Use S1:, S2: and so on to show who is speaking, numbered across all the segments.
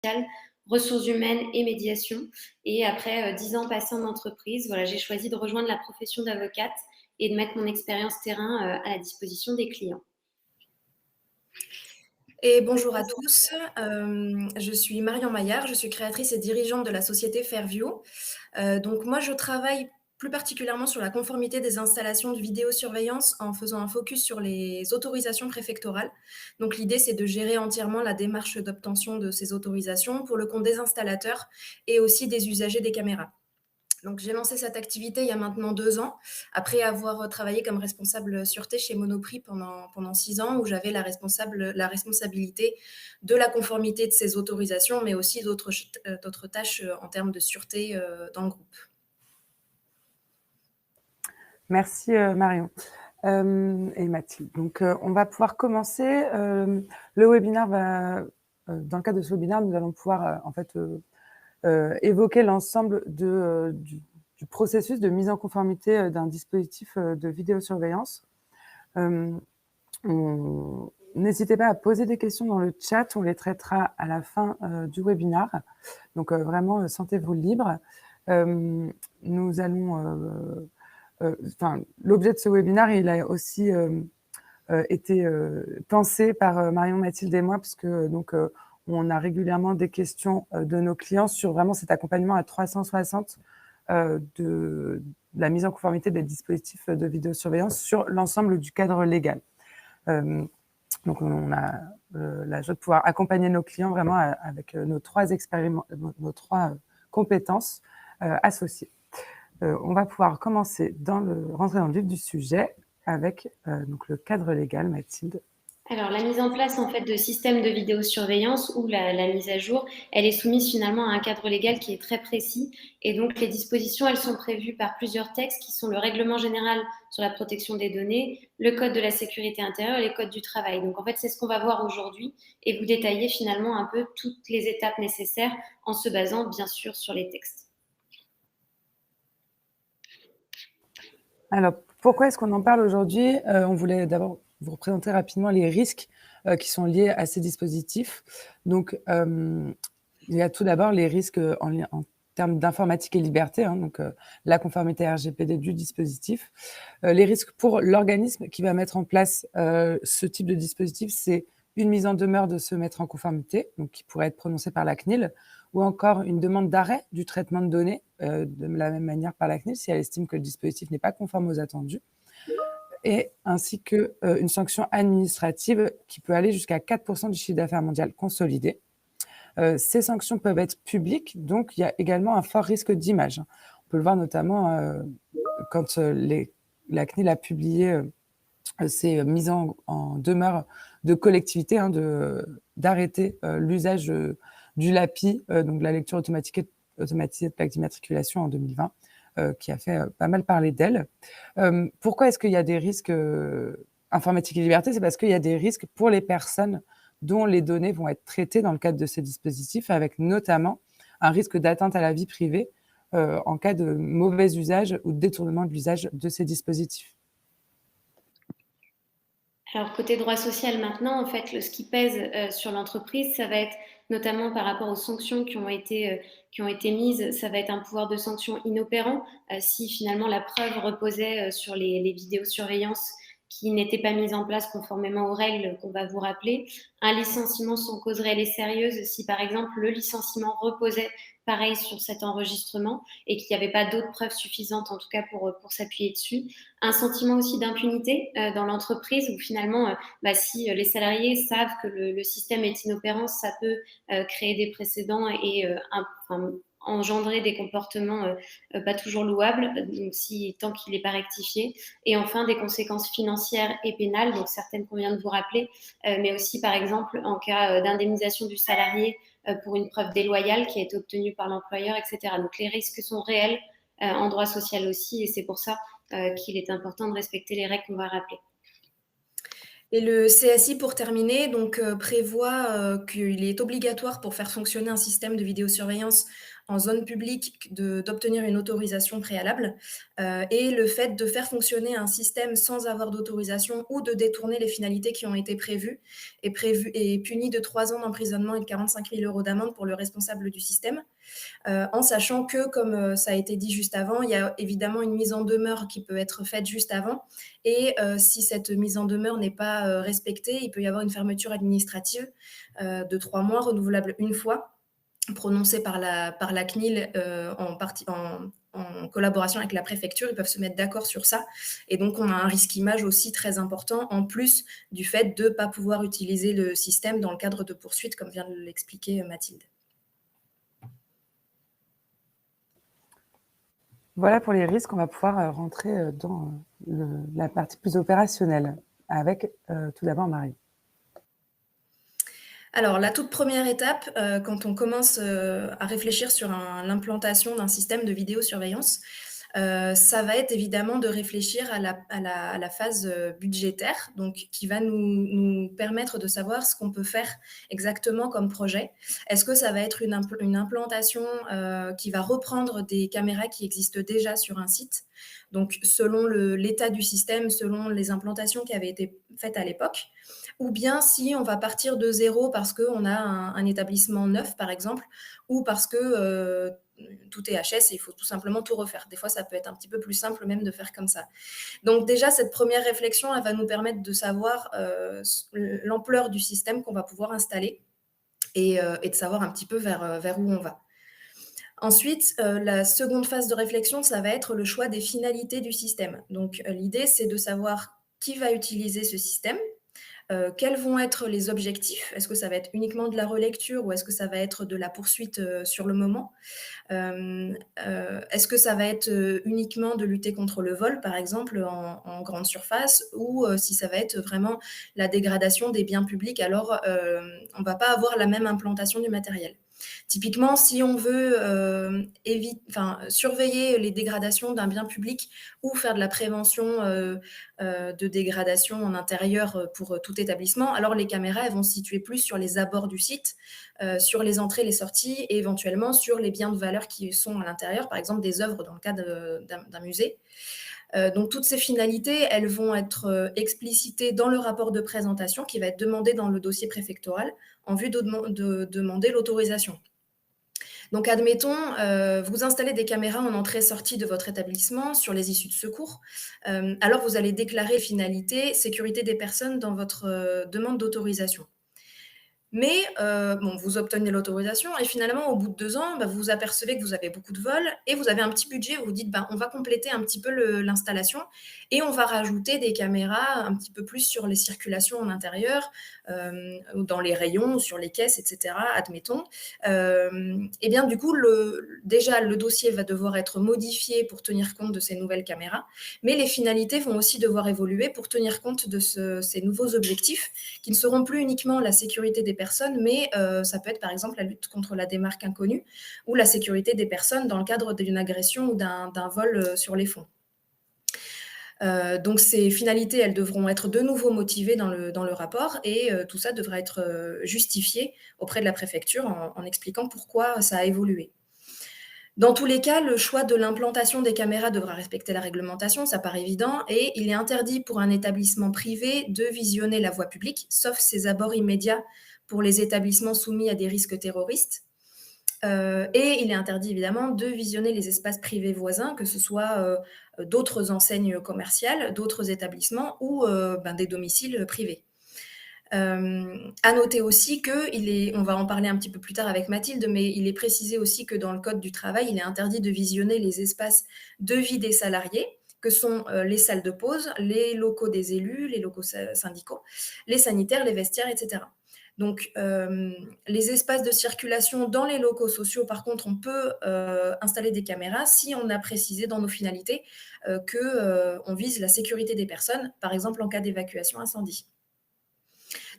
S1: sociales, ressources humaines et médiation. Et après 10 ans passés en entreprise, voilà, j'ai choisi de rejoindre la profession d'avocate et de mettre mon expérience terrain à la disposition des clients.
S2: Et bonjour à tous, je suis Marion Maillard, je suis créatrice et dirigeante de la société Fairview. Donc moi, je travaille plus particulièrement sur la conformité des installations de vidéosurveillance en faisant un focus sur les autorisations préfectorales. Donc l'idée, c'est de gérer entièrement la démarche d'obtention de ces autorisations pour le compte des installateurs et aussi des usagers des caméras. Donc, j'ai lancé cette activité il y a maintenant 2 ans, après avoir travaillé comme responsable sûreté chez Monoprix pendant 6 ans, où j'avais la responsabilité de la conformité de ces autorisations, mais aussi d'autres tâches en termes de sûreté dans le groupe.
S3: Merci Marion et Mathilde. Donc, on va pouvoir commencer. Le webinaire dans le cadre de ce webinaire, nous allons pouvoir évoquer l'ensemble du processus de mise en conformité d'un dispositif de vidéosurveillance. N'hésitez pas à poser des questions dans le chat, on les traitera à la fin du webinaire. Donc vraiment, sentez-vous libre. Nous allons... l'objet de ce webinaire, il a aussi été pensé par Marion, Mathilde et moi, parce que on a régulièrement des questions de nos clients sur vraiment cet accompagnement à 360 de la mise en conformité des dispositifs de vidéosurveillance sur l'ensemble du cadre légal. Donc, on a la joie de pouvoir accompagner nos clients vraiment avec nos trois compétences associées. On va pouvoir commencer rentrer dans le vif du sujet avec donc le cadre légal, Mathilde.
S1: Alors, la mise en place en fait de systèmes de vidéosurveillance ou la mise à jour, elle est soumise finalement à un cadre légal qui est très précis. Et donc, les dispositions, elles sont prévues par plusieurs textes qui sont le règlement général sur la protection des données, le code de la sécurité intérieure et les codes du travail. Donc, en fait, c'est ce qu'on va voir aujourd'hui et vous détailler finalement un peu toutes les étapes nécessaires en se basant bien sûr sur les textes.
S3: Alors, pourquoi est-ce qu'on en parle aujourd'hui ? On voulait d'abord vous représenter rapidement les risques qui sont liés à ces dispositifs. Donc, il y a tout d'abord les risques en termes d'informatique et liberté, donc la conformité RGPD du dispositif. Les risques pour l'organisme qui va mettre en place ce type de dispositif, c'est une mise en demeure de se mettre en conformité, donc qui pourrait être prononcée par la CNIL, ou encore une demande d'arrêt du traitement de données, de la même manière par la CNIL, si elle estime que le dispositif n'est pas conforme aux attendus, et ainsi qu'une sanction administrative qui peut aller jusqu'à 4% du chiffre d'affaires mondial consolidé. Ces sanctions peuvent être publiques, donc il y a également un fort risque d'image. On peut le voir notamment quand la CNIL a publié ces mises en demeure de collectivités d'arrêter l'usage du LAPI, donc la lecture automatisée de plaque d'immatriculation en 2020, qui a fait pas mal parler d'elle. Pourquoi est-ce qu'il y a des risques informatique et liberté ? C'est parce qu'il y a des risques pour les personnes dont les données vont être traitées dans le cadre de ces dispositifs, avec notamment un risque d'atteinte à la vie privée en cas de mauvais usage ou de détournement de l'usage de ces dispositifs.
S1: Alors, côté droit social maintenant, en fait, ce qui pèse sur l'entreprise, ça va être notamment par rapport aux sanctions qui ont été mises, ça va être un pouvoir de sanction inopérant si finalement la preuve reposait sur les vidéosurveillances qui n'étaient pas mises en place conformément aux règles qu'on va vous rappeler. Un licenciement sans cause réelle et sérieuse si par exemple le licenciement reposait pareil sur cet enregistrement et qu'il n'y avait pas d'autres preuves suffisantes en tout cas pour s'appuyer dessus. Un sentiment aussi d'impunité dans l'entreprise où finalement, si les salariés savent que le système est inopérant, ça peut créer des précédents et engendrer des comportements pas toujours louables, donc tant qu'il n'est pas rectifié. Et enfin, des conséquences financières et pénales, donc certaines qu'on vient de vous rappeler, mais aussi par exemple en cas d'indemnisation du salarié pour une preuve déloyale qui a été obtenue par l'employeur, etc. Donc les risques sont réels en droit social aussi, et c'est pour ça qu'il est important de respecter les règles qu'on va rappeler.
S2: Et le CSI, pour terminer, donc, prévoit qu'il est obligatoire pour faire fonctionner un système de vidéosurveillance en zone publique d'obtenir une autorisation préalable, et le fait de faire fonctionner un système sans avoir d'autorisation ou de détourner les finalités qui ont été est puni de 3 ans d'emprisonnement et de 45 000 € d'amende pour le responsable du système. En sachant que, comme ça a été dit juste avant, il y a évidemment une mise en demeure qui peut être faite juste avant. Et si cette mise en demeure n'est pas respectée, il peut y avoir une fermeture administrative de 3 mois, renouvelable une fois, prononcée par la CNIL en collaboration avec la préfecture. Ils peuvent se mettre d'accord sur ça. Et donc, on a un risque image aussi très important, en plus du fait de ne pas pouvoir utiliser le système dans le cadre de poursuites, comme vient de l'expliquer Mathilde.
S3: Voilà pour les risques. On va pouvoir rentrer dans la partie plus opérationnelle avec tout d'abord Marie.
S2: Alors, la toute première étape, quand on commence à réfléchir sur l'implantation d'un système de vidéosurveillance, ça va être évidemment de réfléchir à la phase budgétaire, donc qui va nous permettre de savoir ce qu'on peut faire exactement comme projet. Est-ce que ça va être une implantation qui va reprendre des caméras qui existent déjà sur un site, donc selon l'état du système, selon les implantations qui avaient été faites à l'époque, ou bien si on va partir de zéro parce qu'on a un établissement neuf, par exemple, ou parce que tout est HS et il faut tout simplement tout refaire. Des fois, ça peut être un petit peu plus simple même de faire comme ça. Donc déjà, cette première réflexion, elle va nous permettre de savoir l'ampleur du système qu'on va pouvoir installer et de savoir un petit peu vers où on va. Ensuite, la seconde phase de réflexion, ça va être le choix des finalités du système. Donc l'idée, c'est de savoir qui va utiliser ce système, quels vont être les objectifs? Est-ce que ça va être uniquement de la relecture ou est-ce que ça va être de la poursuite sur le moment? Est-ce que ça va être uniquement de lutter contre le vol, par exemple, en grande surface, ou si ça va être vraiment la dégradation des biens publics, alors on ne va pas avoir la même implantation du matériel. Typiquement, si on veut surveiller les dégradations d'un bien public ou faire de la prévention de dégradation en intérieur pour tout établissement, alors les caméras elles vont se situer plus sur les abords du site, sur les entrées, les sorties et éventuellement sur les biens de valeur qui sont à l'intérieur, par exemple des œuvres dans le cadre d'un musée. Donc toutes ces finalités, elles vont être explicitées dans le rapport de présentation qui va être demandé dans le dossier préfectoral en vue de demander l'autorisation. Donc admettons, vous installez des caméras en entrée-sortie de votre établissement sur les issues de secours. Alors vous allez déclarer finalité sécurité des personnes dans votre demande d'autorisation. Mais vous obtenez l'autorisation et finalement, au bout de 2 ans, vous vous apercevez que vous avez beaucoup de vols et vous avez un petit budget. Vous vous dites, on va compléter un petit peu l'installation et on va rajouter des caméras un petit peu plus sur les circulations en intérieur, dans les rayons, sur les caisses, etc., admettons. Et bien, du coup, déjà, le dossier va devoir être modifié pour tenir compte de ces nouvelles caméras, mais les finalités vont aussi devoir évoluer pour tenir compte de ces nouveaux objectifs qui ne seront plus uniquement la sécurité des personnes, mais ça peut être par exemple la lutte contre la démarque inconnue ou la sécurité des personnes dans le cadre d'une agression ou d'un vol sur les fonds. Donc ces finalités, elles devront être de nouveau motivées dans le rapport et tout ça devra être justifié auprès de la préfecture en expliquant pourquoi ça a évolué. Dans tous les cas, le choix de l'implantation des caméras devra respecter la réglementation, ça paraît évident, et il est interdit pour un établissement privé de visionner la voie publique, sauf ses abords immédiats pour les établissements soumis à des risques terroristes. Et il est interdit évidemment de visionner les espaces privés voisins, que ce soit d'autres enseignes commerciales, d'autres établissements ou des domiciles privés. À noter aussi on va en parler un petit peu plus tard avec Mathilde, mais il est précisé aussi que dans le Code du travail, il est interdit de visionner les espaces de vie des salariés, que sont les salles de pause, les locaux des élus, les locaux syndicaux, les sanitaires, les vestiaires, etc. Donc, les espaces de circulation dans les locaux sociaux, par contre, on peut installer des caméras si on a précisé dans nos finalités qu'on vise la sécurité des personnes, par exemple en cas d'évacuation incendie.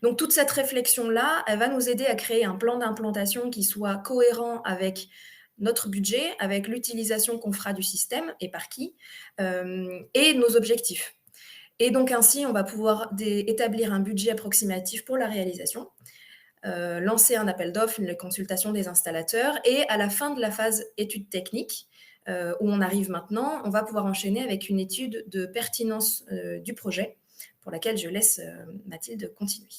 S2: Donc, toute cette réflexion-là, elle va nous aider à créer un plan d'implantation qui soit cohérent avec notre budget, avec l'utilisation qu'on fera du système et par qui, et nos objectifs. Et donc, ainsi, on va pouvoir établir un budget approximatif pour la réalisation. lancer un appel d'offres, une consultation des installateurs et à la fin de la phase étude technique, où on arrive maintenant, on va pouvoir enchaîner avec une étude de pertinence du projet pour laquelle je laisse Mathilde continuer.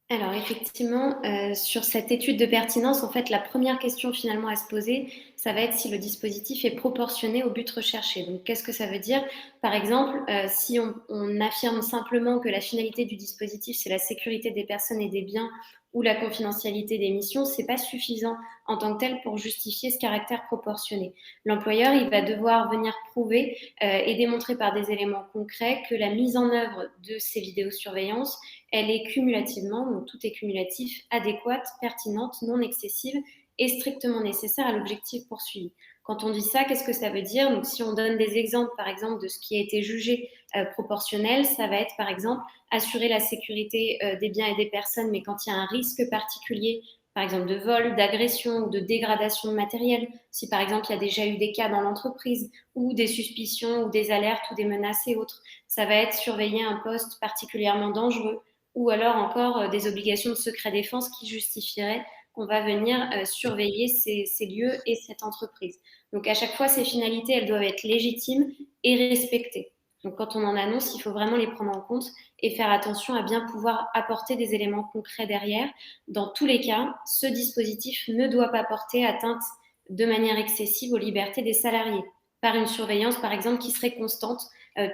S1: Alors effectivement, sur cette étude de pertinence, en fait, la première question finalement à se poser, ça va être si le dispositif est proportionné au but recherché. Donc qu'est-ce que ça veut dire? Par exemple, si on affirme simplement que la finalité du dispositif, c'est la sécurité des personnes et des biens ou la confidentialité des missions, c'est pas suffisant en tant que tel pour justifier ce caractère proportionné. L'employeur, il va devoir venir prouver et démontrer par des éléments concrets que la mise en œuvre de ces vidéosurveillances, elle est cumulativement, donc tout est cumulatif, adéquate, pertinente, non excessive et strictement nécessaire à l'objectif poursuivi. Quand on dit ça, qu'est-ce que ça veut dire? Donc, si on donne des exemples, par exemple, de ce qui a été jugé proportionnel, ça va être, par exemple, assurer la sécurité des biens et des personnes, mais quand il y a un risque particulier, par exemple de vol, d'agression ou de dégradation de matériel, si par exemple il y a déjà eu des cas dans l'entreprise ou des suspicions ou des alertes ou des menaces et autres, ça va être surveiller un poste particulièrement dangereux ou alors encore des obligations de secret défense qui justifieraient qu'on va venir surveiller ces lieux et cette entreprise. Donc à chaque fois, ces finalités, elles doivent être légitimes et respectées. Donc quand on en annonce, il faut vraiment les prendre en compte et faire attention à bien pouvoir apporter des éléments concrets derrière. Dans tous les cas, ce dispositif ne doit pas porter atteinte de manière excessive aux libertés des salariés par une surveillance, par exemple, qui serait constante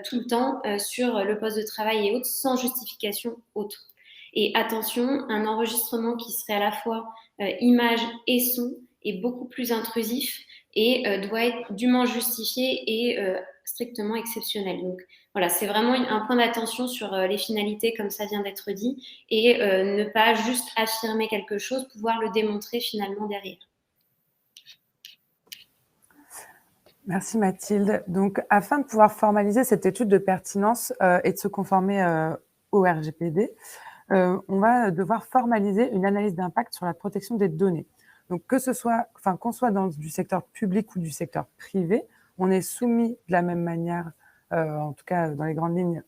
S1: tout le temps sur le poste de travail et autres, sans justification autre. Et attention, un enregistrement qui serait à la fois image et son est beaucoup plus intrusif et doit être dûment justifié et strictement exceptionnel. Donc voilà, c'est vraiment un point d'attention sur les finalités, comme ça vient d'être dit, et ne pas juste affirmer quelque chose, pouvoir le démontrer finalement derrière.
S3: Merci Mathilde. Donc, afin de pouvoir formaliser cette étude de pertinence et de se conformer au RGPD, on va devoir formaliser une analyse d'impact sur la protection des données. Donc, qu'on soit dans du secteur public ou du secteur privé, on est soumis de la même manière, en tout cas dans les grandes lignes,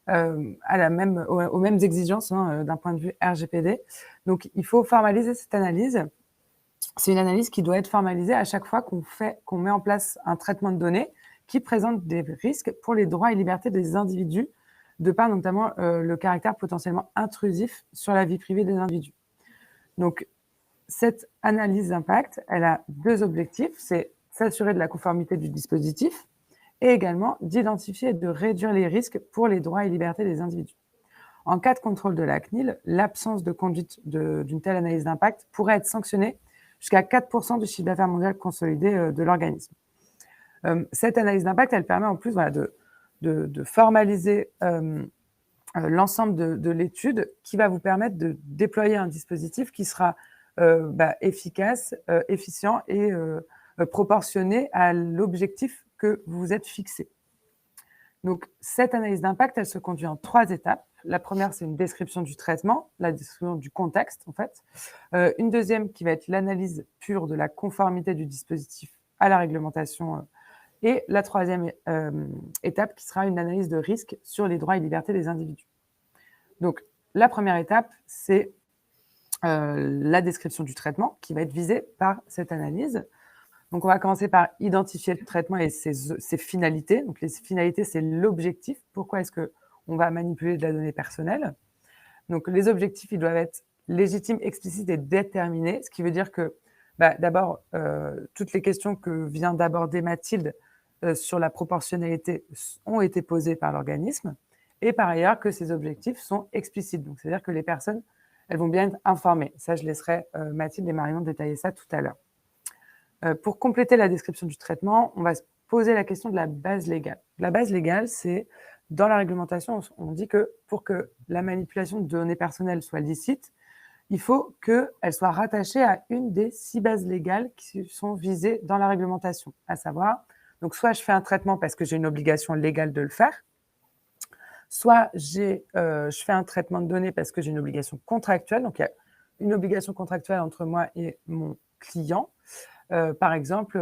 S3: aux mêmes exigences d'un point de vue RGPD. Donc, il faut formaliser cette analyse. C'est une analyse qui doit être formalisée à chaque fois qu'on met en place un traitement de données qui présente des risques pour les droits et libertés des individus, de par notamment le caractère potentiellement intrusif sur la vie privée des individus. Donc, cette analyse d'impact, elle a deux objectifs, c'est s'assurer de la conformité du dispositif et également d'identifier et de réduire les risques pour les droits et libertés des individus. En cas de contrôle de la CNIL, l'absence de conduite d'une telle analyse d'impact pourrait être sanctionnée jusqu'à 4% du chiffre d'affaires mondial consolidé de l'organisme. Cette analyse d'impact, elle permet en plus de formaliser l'ensemble de l'étude qui va vous permettre de déployer un dispositif qui sera efficace, efficient et proportionné à l'objectif que vous vous êtes fixé. Donc, cette analyse d'impact, elle se conduit en 3 étapes. La première, c'est une description du traitement, la description du contexte, en fait. Une deuxième qui va être l'analyse pure de la conformité du dispositif à la réglementation. Et la troisième étape qui sera une analyse de risque sur les droits et libertés des individus. Donc, la première étape, c'est la description du traitement qui va être visée par cette analyse. Donc, on va commencer par identifier le traitement et ses finalités. Donc, les finalités, c'est l'objectif. Pourquoi est-ce qu'on va manipuler de la donnée personnelle? Donc, les objectifs, ils doivent être légitimes, explicites et déterminés, ce qui veut dire que, d'abord, toutes les questions que vient d'aborder Mathilde sur la proportionnalité ont été posées par l'organisme et par ailleurs que ces objectifs sont explicites. Donc, c'est-à-dire que les personnes, elles vont bien être informées. Ça, je laisserai Mathilde et Marion détailler ça tout à l'heure. Pour compléter la description du traitement, on va se poser la question de la base légale. La base légale, c'est dans la réglementation, on dit que pour que la manipulation de données personnelles soit licite, il faut qu'elle soit rattachée à une des 6 bases légales qui sont visées dans la réglementation, à savoir, donc soit je fais un traitement parce que j'ai une obligation légale de le faire, soit je fais un traitement de données parce que j'ai une obligation contractuelle, donc il y a une obligation contractuelle entre moi et mon client. Par exemple,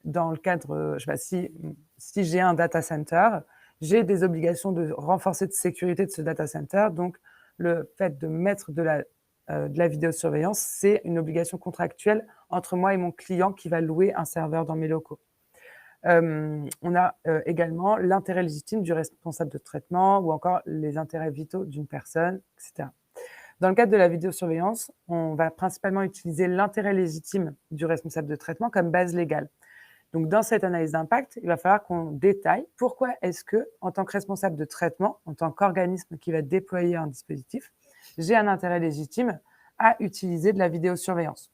S3: dans le cadre, si j'ai un data center, j'ai des obligations de renforcer de sécurité de ce data center. Donc, le fait de mettre de la vidéosurveillance, c'est une obligation contractuelle entre moi et mon client qui va louer un serveur dans mes locaux. On a également l'intérêt légitime du responsable de traitement ou encore les intérêts vitaux d'une personne, etc. Dans le cadre de la vidéosurveillance, on va principalement utiliser l'intérêt légitime du responsable de traitement comme base légale. Donc, dans cette analyse d'impact, il va falloir qu'on détaille pourquoi est-ce que, en tant que responsable de traitement, en tant qu'organisme qui va déployer un dispositif, j'ai un intérêt légitime à utiliser de la vidéosurveillance.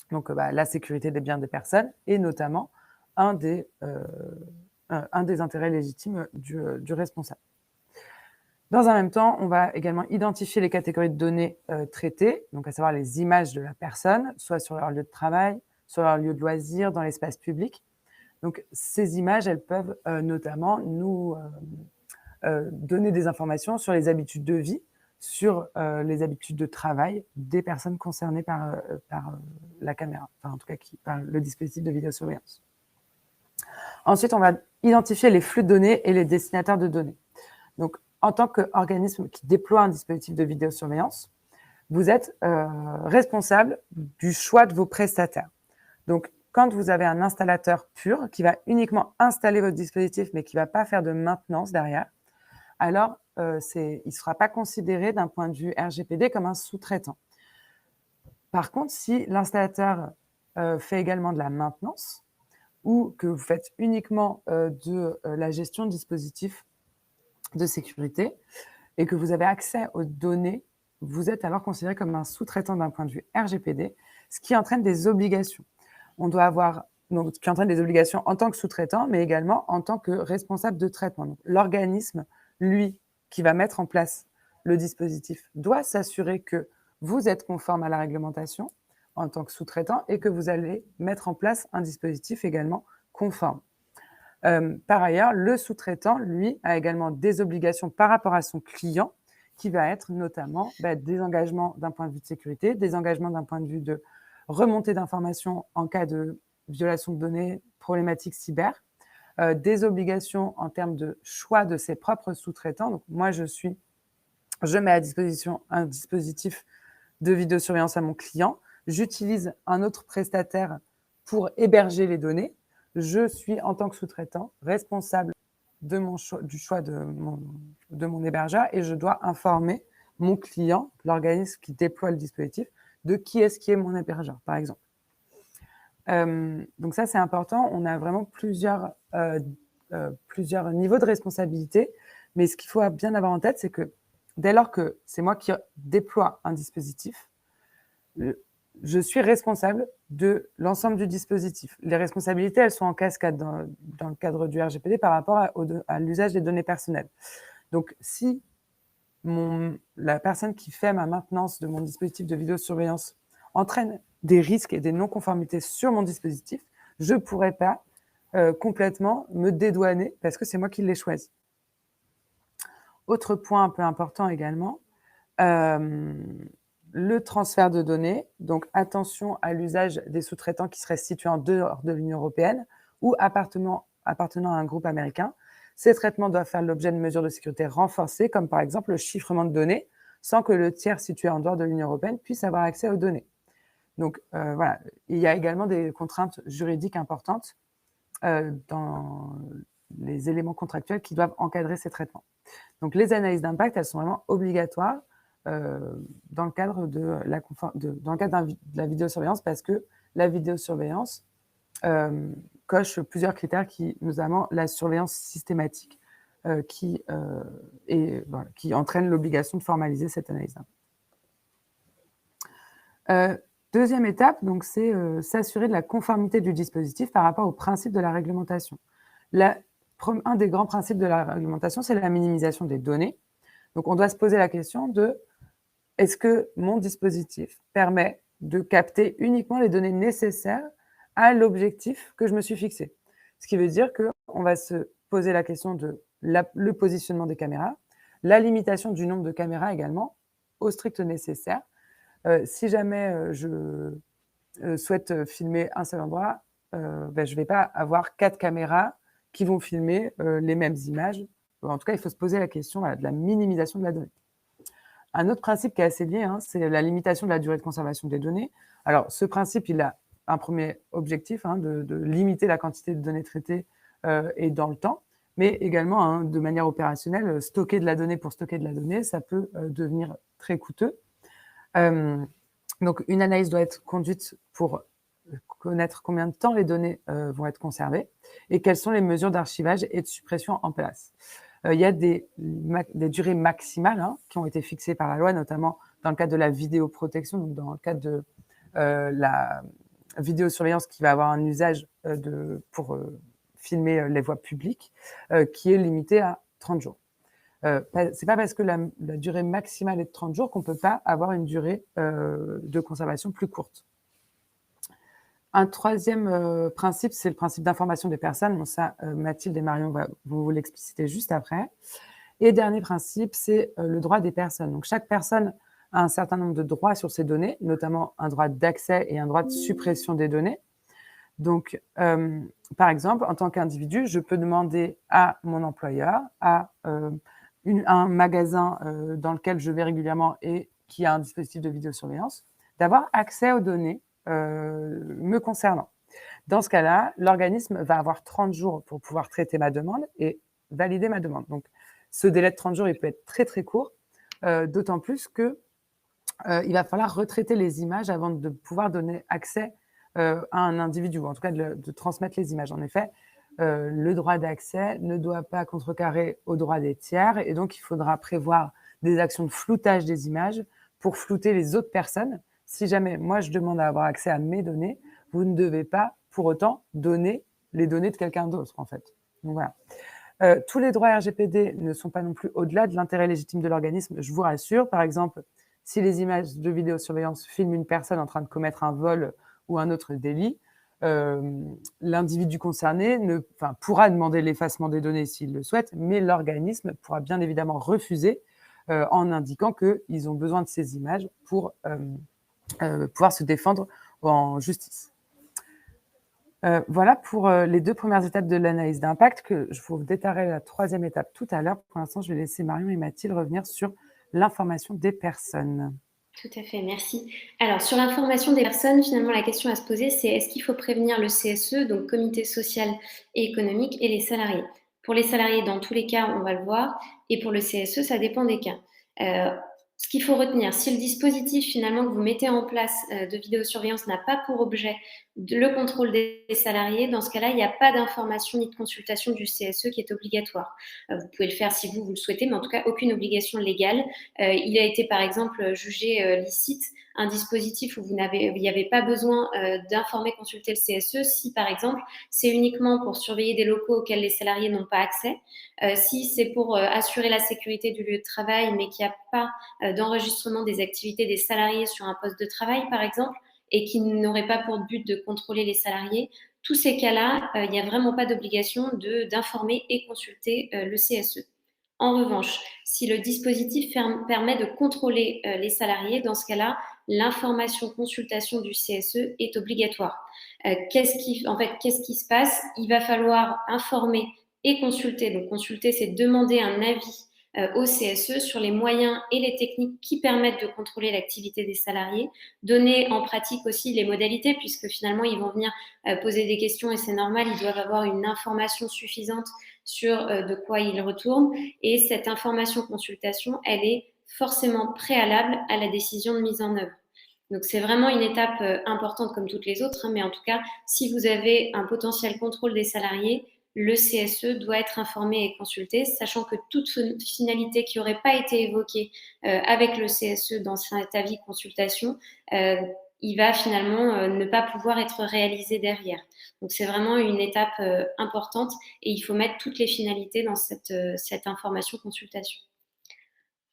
S3: Donc, la sécurité des biens des personnes et notamment un des intérêts légitimes du responsable. Dans un même temps, on va également identifier les catégories de données traitées, donc à savoir les images de la personne, soit sur leur lieu de travail, sur leur lieu de loisir, dans l'espace public. Donc, ces images, elles peuvent notamment nous donner des informations sur les habitudes de vie, sur les habitudes de travail des personnes concernées par la caméra, enfin en tout cas par le dispositif de vidéosurveillance. Ensuite, on va identifier les flux de données et les destinataires de données. Donc, en tant qu'organisme qui déploie un dispositif de vidéosurveillance, vous êtes responsable du choix de vos prestataires. Donc, quand vous avez un installateur pur qui va uniquement installer votre dispositif, mais qui ne va pas faire de maintenance derrière, alors il ne sera pas considéré d'un point de vue RGPD comme un sous-traitant. Par contre, si l'installateur fait également de la maintenance ou que vous faites uniquement de la gestion de dispositifs de sécurité et que vous avez accès aux données, vous êtes alors considéré comme un sous-traitant d'un point de vue RGPD, ce qui entraîne des obligations. On doit avoir, donc, qui entraîne des obligations en tant que sous-traitant, mais également en tant que responsable de traitement. Donc, l'organisme, lui, qui va mettre en place le dispositif, doit s'assurer que vous êtes conforme à la réglementation en tant que sous-traitant et que vous allez mettre en place un dispositif également conforme. Par ailleurs, le sous-traitant, lui, a également des obligations par rapport à son client, qui va être notamment des engagements d'un point de vue de sécurité, des engagements d'un point de vue de remontée d'informations en cas de violation de données, problématiques cyber, des obligations en termes de choix de ses propres sous-traitants. Donc, moi, je mets à disposition un dispositif de vidéosurveillance à mon client, j'utilise un autre prestataire pour héberger les données. Je suis, en tant que sous-traitant, responsable du choix de mon hébergeur et je dois informer mon client, l'organisme qui déploie le dispositif, de qui est mon hébergeur, par exemple. Donc ça, c'est important. On a vraiment plusieurs niveaux de responsabilité, mais ce qu'il faut bien avoir en tête, c'est que dès lors que c'est moi qui déploie un dispositif, je suis responsable de l'ensemble du dispositif. Les responsabilités, elles sont en cascade dans le cadre du RGPD par rapport à l'usage des données personnelles. Donc, si la personne qui fait ma maintenance de mon dispositif de vidéosurveillance entraîne des risques et des non-conformités sur mon dispositif, je ne pourrais pas complètement me dédouaner parce que c'est moi qui l'ai choisi. Autre point un peu important également, le transfert de données, donc attention à l'usage des sous-traitants qui seraient situés en dehors de l'Union européenne ou appartenant à un groupe américain. Ces traitements doivent faire l'objet de mesures de sécurité renforcées, comme par exemple le chiffrement de données, sans que le tiers situé en dehors de l'Union européenne puisse avoir accès aux données. Donc voilà, il y a également des contraintes juridiques importantes dans les éléments contractuels qui doivent encadrer ces traitements. Donc les analyses d'impact, elles sont vraiment obligatoires dans le cadre de la vidéosurveillance parce que la vidéosurveillance coche plusieurs critères qui, notamment la surveillance systématique qui entraîne l'obligation de formaliser cette analyse d'impact. Deuxième étape, donc, c'est s'assurer de la conformité du dispositif par rapport aux principes de la réglementation. Un des grands principes de la réglementation, c'est la minimisation des données. Donc, on doit se poser la question de est-ce que mon dispositif permet de capter uniquement les données nécessaires à l'objectif que je me suis fixé? Ce qui veut dire qu'on va se poser la question de le positionnement des caméras, la limitation du nombre de caméras également, au strict nécessaire. Si jamais je souhaite filmer un seul endroit, je ne vais pas avoir 4 caméras qui vont filmer les mêmes images en tout cas, il faut se poser la question voilà, de la minimisation de la donnée. Un autre principe qui est assez lié, c'est la limitation de la durée de conservation des données. Alors, ce principe, il a un premier objectif de limiter la quantité de données traitées et dans le temps, mais également, de manière opérationnelle, stocker de la donnée pour stocker de la donnée, ça peut devenir très coûteux. Donc, une analyse doit être conduite pour connaître combien de temps les données vont être conservées et quelles sont les mesures d'archivage et de suppression en place. Il y a des durées maximales qui ont été fixées par la loi, notamment dans le cadre de la vidéoprotection, donc dans le cadre de la vidéosurveillance qui va avoir un usage pour filmer les voies publiques, qui est limité à 30 jours. C'est pas parce que la durée maximale est de 30 jours qu'on peut pas avoir une durée de conservation plus courte. Un troisième principe, c'est le principe d'information des personnes. Bon, ça, Mathilde et Marion vont vous l'expliciter juste après. Et dernier principe, c'est le droit des personnes. Donc, chaque personne a un certain nombre de droits sur ces données, notamment un droit d'accès et un droit de suppression des données. Donc, par exemple, en tant qu'individu, je peux demander à mon employeur, à un magasin dans lequel je vais régulièrement et qui a un dispositif de vidéosurveillance, d'avoir accès aux données me concernant. Dans ce cas-là, l'organisme va avoir 30 jours pour pouvoir traiter ma demande et valider ma demande. Donc, ce délai de 30 jours, il peut être très, très court, d'autant plus que il va falloir retraiter les images avant de pouvoir donner accès à un individu, ou en tout cas de transmettre les images. En effet, le droit d'accès ne doit pas contrecarrer au droit des tiers, et donc il faudra prévoir des actions de floutage des images pour flouter les autres personnes. Si jamais moi je demande à avoir accès à mes données, vous ne devez pas pour autant donner les données de quelqu'un d'autre, en fait. Donc voilà. Tous les droits RGPD ne sont pas non plus au-delà de l'intérêt légitime de l'organisme, je vous rassure. Par exemple, si les images de vidéosurveillance filment une personne en train de commettre un vol ou un autre délit, l'individu concerné pourra demander l'effacement des données s'il le souhaite, mais l'organisme pourra bien évidemment refuser en indiquant qu'ils ont besoin de ces images pour pouvoir se défendre en justice. Voilà pour les 2 premières étapes de l'analyse d'impact, que je vous détaillerai la 3e étape tout à l'heure. Pour l'instant, je vais laisser Marion et Mathilde revenir sur l'information des personnes.
S1: Tout à fait, merci. Alors, sur l'information des personnes, finalement, la question à se poser, c'est est-ce qu'il faut prévenir le CSE, donc Comité social et économique, et les salariés? Pour les salariés, dans tous les cas, on va le voir, et pour le CSE, ça dépend des cas. Ce qu'il faut retenir, si le dispositif finalement que vous mettez en place de vidéosurveillance n'a pas pour objet le contrôle des salariés, dans ce cas-là, il n'y a pas d'information ni de consultation du CSE qui est obligatoire. Vous pouvez le faire si vous le souhaitez, mais en tout cas, aucune obligation légale. Il a été par exemple jugé licite un dispositif où il n'y avait pas besoin d'informer, consulter le CSE si par exemple c'est uniquement pour surveiller des locaux auxquels les salariés n'ont pas accès, si c'est pour assurer la sécurité du lieu de travail mais qu'il n'y a pas d'enregistrement des activités des salariés sur un poste de travail par exemple et qui n'aurait pas pour but de contrôler les salariés, tous ces cas-là, il n'y a vraiment pas d'obligation d'informer et consulter le CSE. En revanche, si le dispositif permet de contrôler les salariés, dans ce cas-là, l'information consultation du CSE est obligatoire. Qu'est-ce qui se passe? Il va falloir informer et consulter. Donc consulter, c'est demander un avis au CSE sur les moyens et les techniques qui permettent de contrôler l'activité des salariés, donner en pratique aussi les modalités, puisque finalement, ils vont venir poser des questions et c'est normal, ils doivent avoir une information suffisante sur de quoi ils retournent. Et cette information consultation, elle est forcément préalable à la décision de mise en œuvre. Donc, c'est vraiment une étape importante comme toutes les autres, mais en tout cas, si vous avez un potentiel contrôle des salariés, le CSE doit être informé et consulté, sachant que toute finalité qui n'aurait pas été évoquée avec le CSE dans cet avis consultation, il va finalement ne pas pouvoir être réalisé derrière. Donc, c'est vraiment une étape importante et il faut mettre toutes les finalités dans cette information consultation.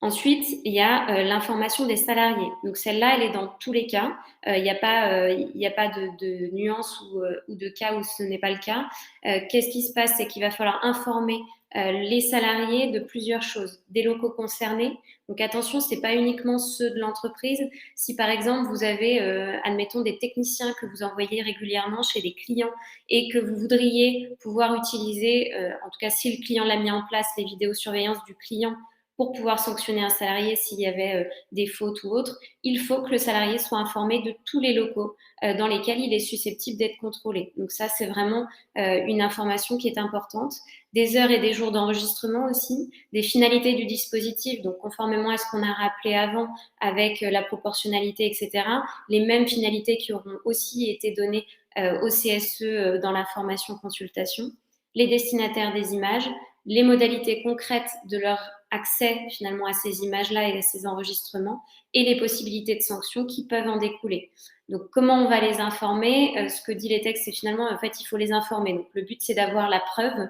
S1: Ensuite, il y a l'information des salariés. Donc celle-là, elle est dans tous les cas. Il n'y a pas de nuance ou de cas où ce n'est pas le cas. Qu'est-ce qui se passe? C'est qu'il va falloir informer les salariés de plusieurs choses, des locaux concernés. Donc attention, c'est pas uniquement ceux de l'entreprise. Si par exemple vous avez, admettons, des techniciens que vous envoyez régulièrement chez des clients et que vous voudriez pouvoir utiliser, en tout cas si le client l'a mis en place, les vidéosurveillances du client pour pouvoir sanctionner un salarié s'il y avait des fautes ou autres, il faut que le salarié soit informé de tous les locaux dans lesquels il est susceptible d'être contrôlé. Donc ça, c'est vraiment une information qui est importante. Des heures et des jours d'enregistrement aussi, des finalités du dispositif, donc conformément à ce qu'on a rappelé avant avec la proportionnalité, etc., les mêmes finalités qui auront aussi été données au CSE dans la formation consultation, les destinataires des images, les modalités concrètes de leur accès finalement à ces images-là et à ces enregistrements et les possibilités de sanctions qui peuvent en découler. Donc, comment on va les informer Ce que dit les textes, c'est finalement, en fait, il faut les informer. Donc, le but, c'est d'avoir la preuve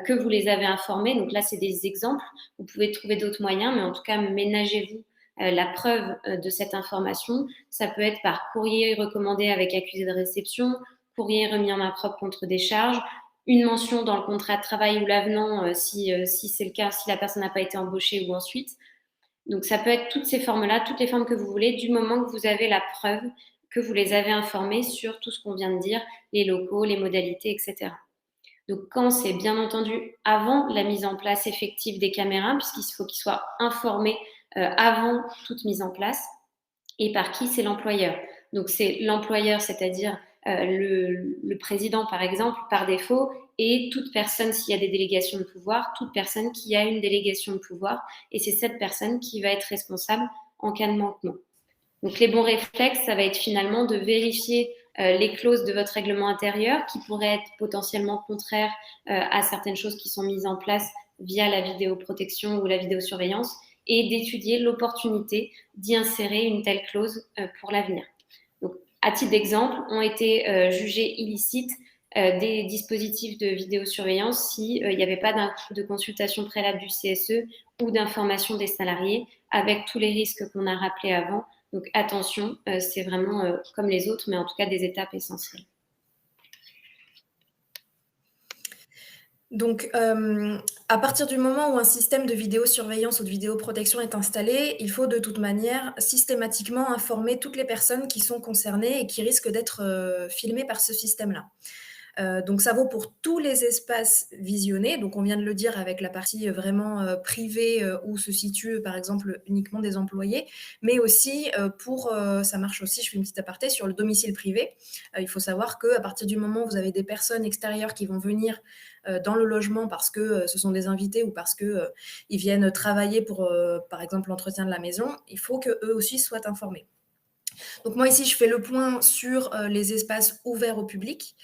S1: que vous les avez informés. Donc là, c'est des exemples. Vous pouvez trouver d'autres moyens, mais en tout cas, ménagez-vous la preuve de cette information. Ça peut être par courrier recommandé avec accusé de réception, courrier remis en main propre contre décharge, une mention dans le contrat de travail ou l'avenant si c'est le cas, si la personne n'a pas été embauchée ou ensuite. Donc ça peut être toutes ces formes-là, toutes les formes que vous voulez, du moment que vous avez la preuve que vous les avez informés sur tout ce qu'on vient de dire, les locaux, les modalités, etc. Donc quand c'est bien entendu avant la mise en place effective des caméras, puisqu'il faut qu'ils soient informés avant toute mise en place, et par qui? C'est l'employeur. Donc c'est l'employeur, c'est-à-dire le président par exemple, par défaut, et toute personne, s'il y a des délégations de pouvoir, toute personne qui a une délégation de pouvoir, et c'est cette personne qui va être responsable en cas de manquement. Donc les bons réflexes, ça va être finalement de vérifier les clauses de votre règlement intérieur qui pourraient être potentiellement contraires à certaines choses qui sont mises en place via la vidéoprotection ou la vidéosurveillance et d'étudier l'opportunité d'y insérer une telle clause pour l'avenir. Donc, à titre d'exemple, ont été jugés illicites des dispositifs de vidéosurveillance s'il n'y avait pas de consultation préalable du CSE ou d'information des salariés avec tous les risques qu'on a rappelés avant. Donc attention, c'est vraiment comme les autres, mais en tout cas des étapes essentielles.
S2: Donc, à partir du moment où un système de vidéosurveillance ou de vidéoprotection est installé, il faut de toute manière systématiquement informer toutes les personnes qui sont concernées et qui risquent d'être filmées par ce système-là. Donc ça vaut pour tous les espaces visionnés, donc on vient de le dire avec la partie vraiment privée où se situent par exemple uniquement des employés, mais aussi ça marche aussi, je fais une petite aparté, sur le domicile privé. Il faut savoir qu'à partir du moment où vous avez des personnes extérieures qui vont venir dans le logement parce que ce sont des invités ou parce qu'ils viennent travailler pour par exemple l'entretien de la maison, il faut qu'eux aussi soient informés. Donc moi ici, je fais le point sur les espaces ouverts au public.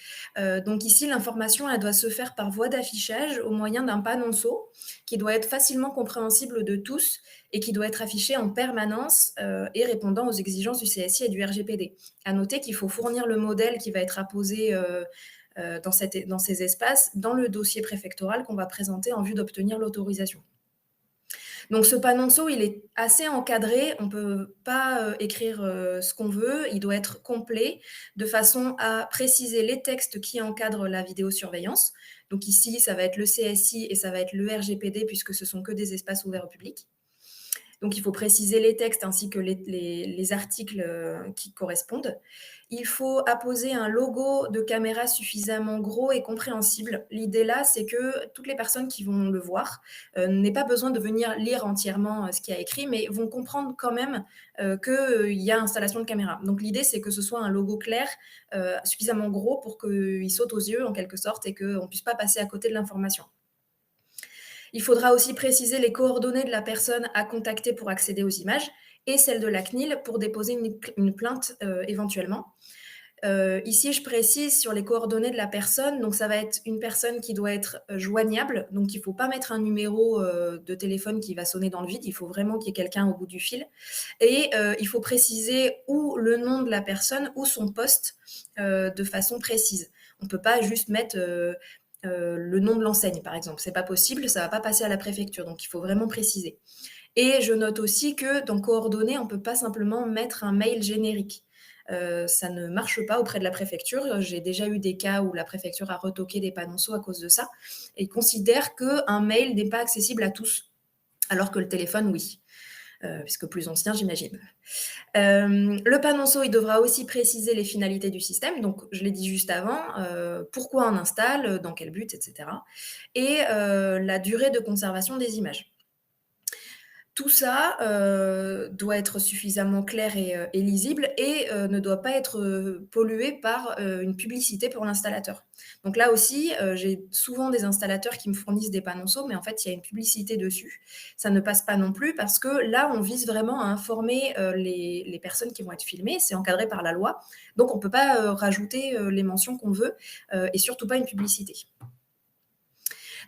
S2: Donc ici, l'information, elle doit se faire par voie d'affichage au moyen d'un panonceau qui doit être facilement compréhensible de tous et qui doit être affiché en permanence et répondant aux exigences du CSI et du RGPD. À noter qu'il faut fournir le modèle qui va être apposé dans ces espaces dans le dossier préfectoral qu'on va présenter en vue d'obtenir l'autorisation. Donc ce panonceau, il est assez encadré, on ne peut pas écrire ce qu'on veut, il doit être complet de façon à préciser les textes qui encadrent la vidéosurveillance. Donc ici, ça va être le CSI et ça va être le RGPD puisque ce sont que des espaces ouverts au public. Donc il faut préciser les textes ainsi que les articles qui correspondent. Il faut apposer un logo de caméra suffisamment gros et compréhensible. L'idée là, c'est que toutes les personnes qui vont le voir n'aient pas besoin de venir lire entièrement ce qu'il y a écrit, mais vont comprendre quand même qu'il y a installation de caméra. Donc l'idée, c'est que ce soit un logo clair, suffisamment gros pour qu'il saute aux yeux en quelque sorte et qu'on ne puisse pas passer à côté de l'information. Il faudra aussi préciser les coordonnées de la personne à contacter pour accéder aux images et celles de la CNIL pour déposer une plainte éventuellement. Ici, je précise sur les coordonnées de la personne, donc ça va être une personne qui doit être joignable, donc il ne faut pas mettre un numéro de téléphone qui va sonner dans le vide, il faut vraiment qu'il y ait quelqu'un au bout du fil. Et il faut préciser ou le nom de la personne ou son poste de façon précise. On ne peut pas juste mettre le nom de l'enseigne, par exemple. C'est pas possible, ça va pas passer à la préfecture, donc il faut vraiment préciser. Et je note aussi que dans coordonnées, on peut pas simplement mettre un mail générique. ça ne marche pas auprès de la préfecture. J'ai déjà eu des cas où la préfecture a retoqué des panonceaux à cause de ça et considère qu'un mail n'est pas accessible à tous, alors que le téléphone, oui. Puisque plus ancien, j'imagine. Le panonceau, il devra aussi préciser les finalités du système. Donc, je l'ai dit juste avant, pourquoi on installe, dans quel but, etc. Et la durée de conservation des images. Tout ça doit être suffisamment clair et lisible et ne doit pas être pollué par une publicité pour l'installateur. Donc là aussi, j'ai souvent des installateurs qui me fournissent des panonceaux, mais en fait, il y a une publicité dessus. Ça ne passe pas non plus parce que là, on vise vraiment à informer les personnes qui vont être filmées. C'est encadré par la loi. Donc, on ne peut pas rajouter les mentions qu'on veut et surtout pas une publicité.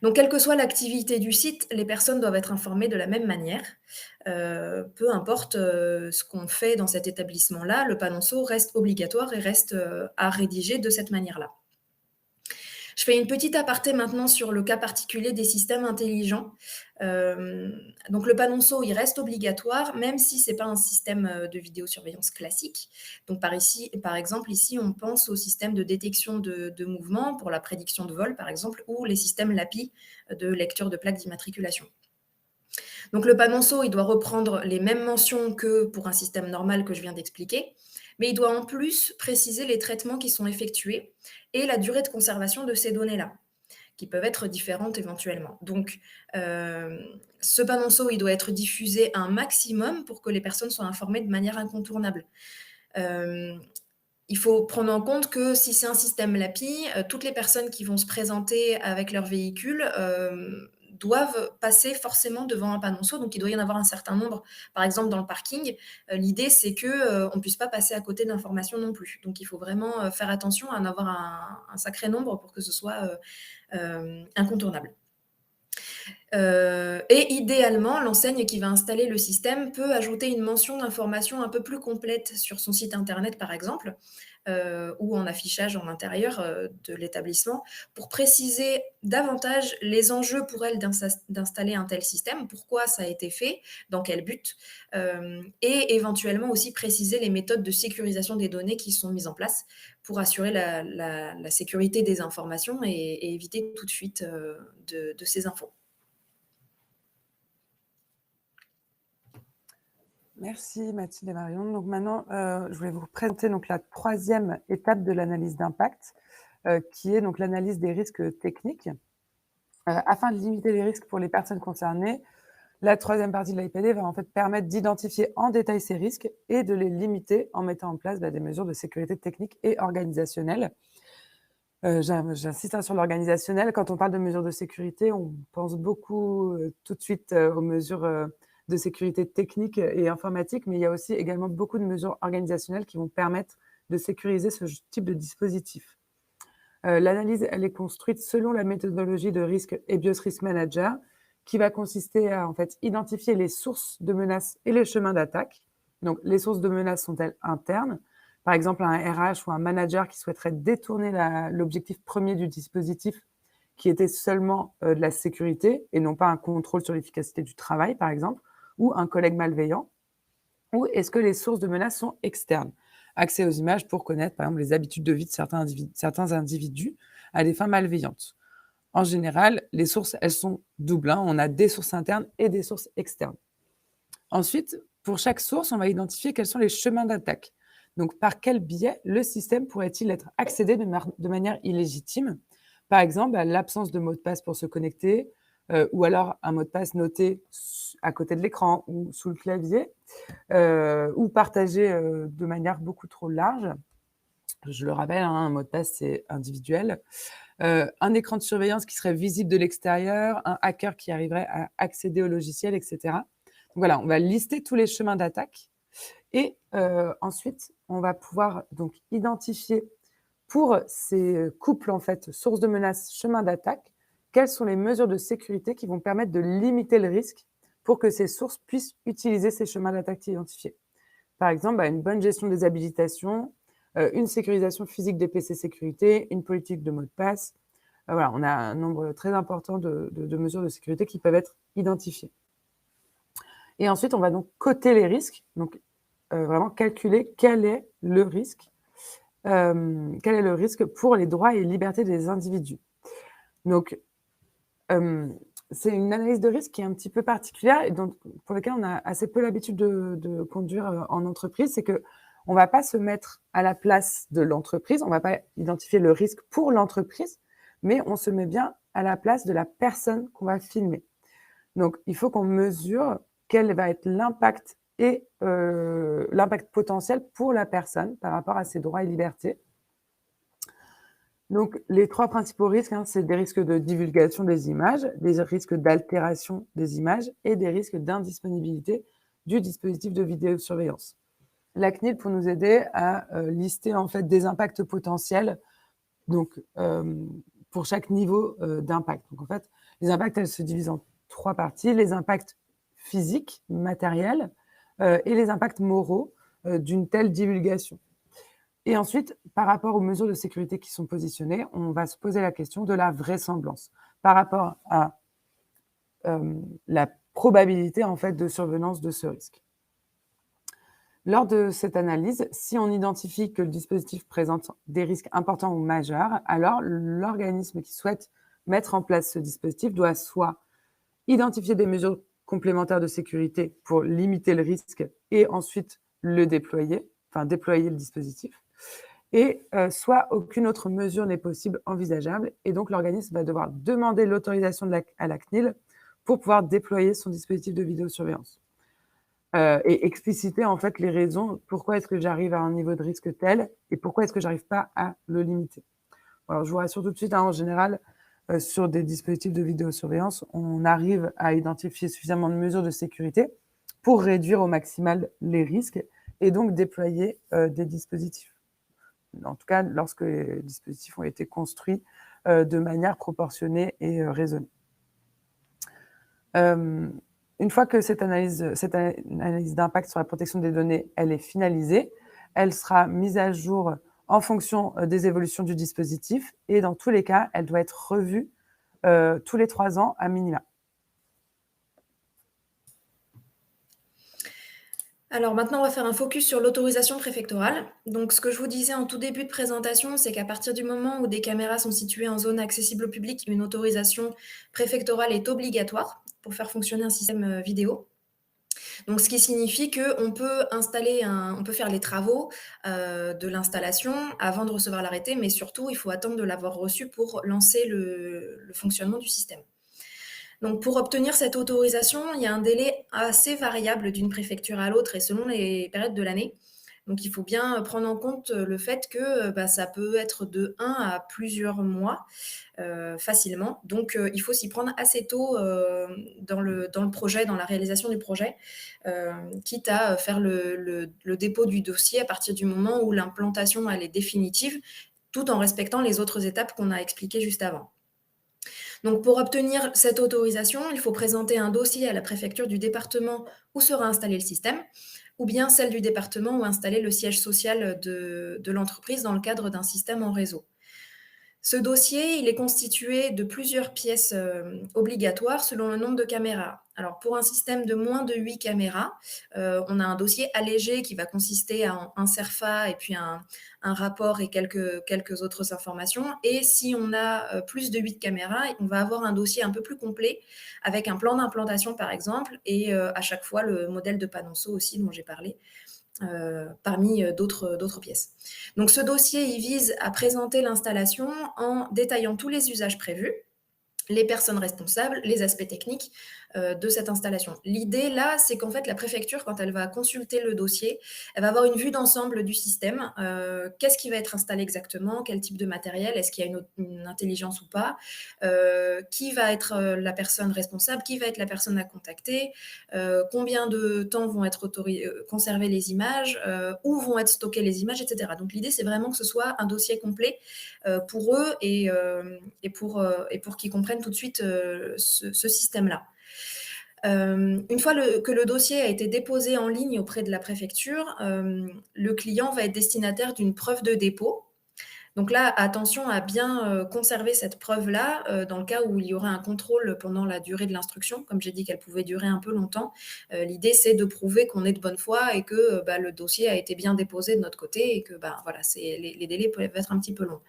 S2: Donc, quelle que soit l'activité du site, les personnes doivent être informées de la même manière. Peu importe ce qu'on fait dans cet établissement-là, le panonceau reste obligatoire et reste à rédiger de cette manière-là. Je fais une petite aparté maintenant sur le cas particulier des systèmes intelligents. Donc le panonceau, il reste obligatoire, même si ce n'est pas un système de vidéosurveillance classique. Donc par exemple, ici, on pense au système de détection de mouvement pour la prédiction de vol, par exemple, ou les systèmes LAPI de lecture de plaques d'immatriculation. Donc le panonceau, il doit reprendre les mêmes mentions que pour un système normal que je viens d'expliquer, mais il doit en plus préciser les traitements qui sont effectués et la durée de conservation de ces données-là, qui peuvent être différentes éventuellement. Donc, ce panonceau, il doit être diffusé un maximum pour que les personnes soient informées de manière incontournable. Il faut prendre en compte que si c'est un système LAPI, toutes les personnes qui vont se présenter avec leur véhicule doivent passer forcément devant un panonceau, donc il doit y en avoir un certain nombre. Par exemple, dans le parking, l'idée, c'est qu'on ne puisse pas passer à côté d'informations non plus. Donc, il faut vraiment faire attention à en avoir un sacré nombre pour que ce soit incontournable. Et idéalement, l'enseigne qui va installer le système peut ajouter une mention d'information un peu plus complète sur son site internet, par exemple, ou en affichage en intérieur de l'établissement, pour préciser davantage les enjeux pour elle d'installer un tel système, pourquoi ça a été fait, dans quel but, et éventuellement aussi préciser les méthodes de sécurisation des données qui sont mises en place pour assurer la sécurité des informations et éviter toute fuite de ces infos.
S3: Merci Mathilde et Marion. Donc maintenant, je voulais vous présenter donc la troisième étape de l'analyse d'impact, qui est donc l'analyse des risques techniques. Afin de limiter les risques pour les personnes concernées, la troisième partie de l'AIPD va en fait permettre d'identifier en détail ces risques et de les limiter en mettant en place des mesures de sécurité technique et organisationnelle. J'insiste sur l'organisationnel. Quand on parle de mesures de sécurité, on pense beaucoup tout de suite aux mesures de sécurité technique et informatique, mais il y a aussi également beaucoup de mesures organisationnelles qui vont permettre de sécuriser ce type de dispositif. L'analyse, elle est construite selon la méthodologie de risque EBIOS Risk Manager, qui va consister à en fait identifier les sources de menaces et les chemins d'attaque. Donc, les sources de menaces sont-elles internes? Par exemple, un RH ou un manager qui souhaiterait détourner l'objectif premier du dispositif, qui était seulement de la sécurité et non pas un contrôle sur l'efficacité du travail, par exemple, ou un collègue malveillant? Ou est-ce que les sources de menaces sont externes? Accès aux images pour connaître, par exemple, les habitudes de vie de certains individus à des fins malveillantes. En général, les sources, elles sont doubles. On a des sources internes et des sources externes. Ensuite, pour chaque source, on va identifier quels sont les chemins d'attaque. Donc, par quel biais le système pourrait-il être accédé de manière illégitime? Par exemple, l'absence de mot de passe pour se connecter, ou alors un mot de passe noté à côté de l'écran ou sous le clavier, ou partagé de manière beaucoup trop large. Je le rappelle, un mot de passe, c'est individuel. Un écran de surveillance qui serait visible de l'extérieur, un hacker qui arriverait à accéder au logiciel, etc. Donc voilà, on va lister tous les chemins d'attaque et ensuite, on va pouvoir donc identifier pour ces couples, en fait, sources de menaces, chemins d'attaque, quelles sont les mesures de sécurité qui vont permettre de limiter le risque pour que ces sources puissent utiliser ces chemins d'attaque identifiés. Par exemple, une bonne gestion des habilitations, une sécurisation physique des PC sécurité, une politique de mot de passe. Voilà, on a un nombre très important de mesures de sécurité qui peuvent être identifiées. Et ensuite, on va donc coter les risques. Donc, vraiment calculer quel est le risque pour les droits et libertés des individus. Donc, c'est une analyse de risque qui est un petit peu particulière et donc pour laquelle on a assez peu l'habitude de conduire, en entreprise. C'est qu'on va pas se mettre à la place de l'entreprise, on va pas identifier le risque pour l'entreprise, mais on se met bien à la place de la personne qu'on va filmer. Donc il faut qu'on mesure quel va être l'impact et l'impact potentiel pour la personne par rapport à ses droits et libertés. Donc, les 3 principaux risques, c'est des risques de divulgation des images, des risques d'altération des images et des risques d'indisponibilité du dispositif de vidéosurveillance. La CNIL, pour nous aider à lister en fait des impacts potentiels, donc pour chaque niveau d'impact. Donc en fait, les impacts, elles se divisent en 3 parties: les impacts physiques, matériels, et les impacts moraux d'une telle divulgation. Et ensuite, par rapport aux mesures de sécurité qui sont positionnées, on va se poser la question de la vraisemblance par rapport à la probabilité en fait de survenance de ce risque. Lors de cette analyse, si on identifie que le dispositif présente des risques importants ou majeurs, alors l'organisme qui souhaite mettre en place ce dispositif doit soit identifier des mesures complémentaires de sécurité pour limiter le risque et ensuite le déployer, enfin déployer le dispositif, et soit aucune autre mesure n'est possible, envisageable, et donc l'organisme va devoir demander l'autorisation à la CNIL pour pouvoir déployer son dispositif de vidéosurveillance. Et expliciter en fait les raisons, pourquoi est-ce que j'arrive à un niveau de risque tel et pourquoi est-ce que j'arrive pas à le limiter. Alors je vous rassure tout de suite, en général, sur des dispositifs de vidéosurveillance, on arrive à identifier suffisamment de mesures de sécurité pour réduire au maximal les risques et donc déployer des dispositifs. En tout cas, lorsque les dispositifs ont été construits de manière proportionnée et raisonnée. Une fois que cette analyse d'impact sur la protection des données, elle est finalisée, elle sera mise à jour en fonction des évolutions du dispositif et dans tous les cas, elle doit être revue tous les 3 ans à minima.
S2: Alors maintenant, on va faire un focus sur l'autorisation préfectorale. Donc, ce que je vous disais en tout début de présentation, c'est qu'à partir du moment où des caméras sont situées en zone accessible au public, une autorisation préfectorale est obligatoire pour faire fonctionner un système vidéo. Donc, ce qui signifie qu'on peut on peut faire les travaux de l'installation avant de recevoir l'arrêté, mais surtout, il faut attendre de l'avoir reçu pour lancer le fonctionnement du système. Donc, pour obtenir cette autorisation, il y a un délai assez variable d'une préfecture à l'autre et selon les périodes de l'année. Donc, il faut bien prendre en compte le fait que ça peut être de 1 à plusieurs mois facilement. Donc, il faut s'y prendre assez tôt dans le projet, dans la réalisation du projet, quitte à faire le dépôt du dossier à partir du moment où l'implantation elle est définitive, tout en respectant les autres étapes qu'on a expliquées juste avant. Donc, pour obtenir cette autorisation, il faut présenter un dossier à la préfecture du département où sera installé le système, ou bien celle du département où est installé le siège social de l'entreprise dans le cadre d'un système en réseau. Ce dossier, il est constitué de plusieurs pièces obligatoires selon le nombre de caméras. Alors, pour un système de moins de 8 caméras, on a un dossier allégé qui va consister en un CERFA et puis un rapport et quelques autres informations. Et si on a plus de 8 caméras, on va avoir un dossier un peu plus complet avec un plan d'implantation, par exemple, et à chaque fois le modèle de panonceau aussi dont j'ai parlé. Parmi d'autres pièces. Donc ce dossier, il vise à présenter l'installation en détaillant tous les usages prévus, les personnes responsables, les aspects techniques de cette installation. L'idée là, c'est qu'en fait la préfecture, quand elle va consulter le dossier, elle va avoir une vue d'ensemble du système. Qu'est-ce qui va être installé exactement? Quel type de matériel? Est-ce qu'il y a une intelligence ou pas? Qui va être la personne responsable? Qui va être la personne à contacter? Combien de temps vont être conservées les images? Où vont être stockées les images, etc. Donc l'idée, c'est vraiment que ce soit un dossier complet pour eux et pour qu'ils comprennent tout de suite ce système-là. Une fois que le dossier a été déposé en ligne auprès de la préfecture, le client va être destinataire d'une preuve de dépôt Donc là, attention à bien conserver cette preuve-là dans le cas où il y aurait un contrôle pendant la durée de l'instruction. Comme j'ai dit qu'elle pouvait durer un peu longtemps, l'idée c'est de prouver qu'on est de bonne foi et que le dossier a été bien déposé de notre côté et que voilà, les délais peuvent être un petit peu longs.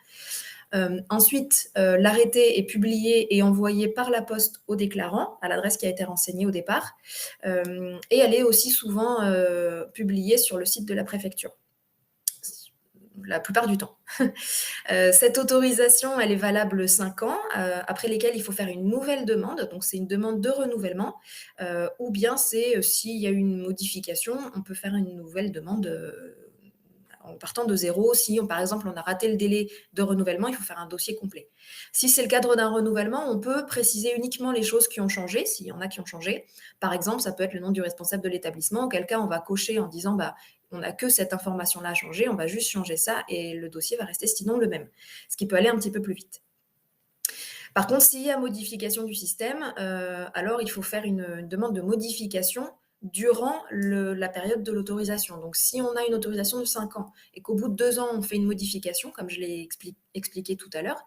S2: Ensuite, l'arrêté est publié et envoyé par la poste au déclarant, à l'adresse qui a été renseignée au départ, et elle est aussi souvent publiée sur le site de la préfecture, la plupart du temps. Cette autorisation, elle est valable 5 ans, après lesquels il faut faire une nouvelle demande, donc c'est une demande de renouvellement, ou bien c'est s'il y a eu une modification, on peut faire une nouvelle demande en partant de zéro. Si, par exemple, on a raté le délai de renouvellement, il faut faire un dossier complet. Si c'est le cadre d'un renouvellement, on peut préciser uniquement les choses qui ont changé, s'il y en a qui ont changé. Par exemple, ça peut être le nom du responsable de l'établissement, auquel cas on va cocher en disant on n'a que cette information-là à changer, on va juste changer ça et le dossier va rester sinon le même, ce qui peut aller un petit peu plus vite. Par contre, s'il y a modification du système, alors il faut faire une demande de modification durant la période de l'autorisation. Donc, si on a une autorisation de 5 ans et qu'au bout de 2 ans, on fait une modification, comme je l'ai expliqué tout à l'heure,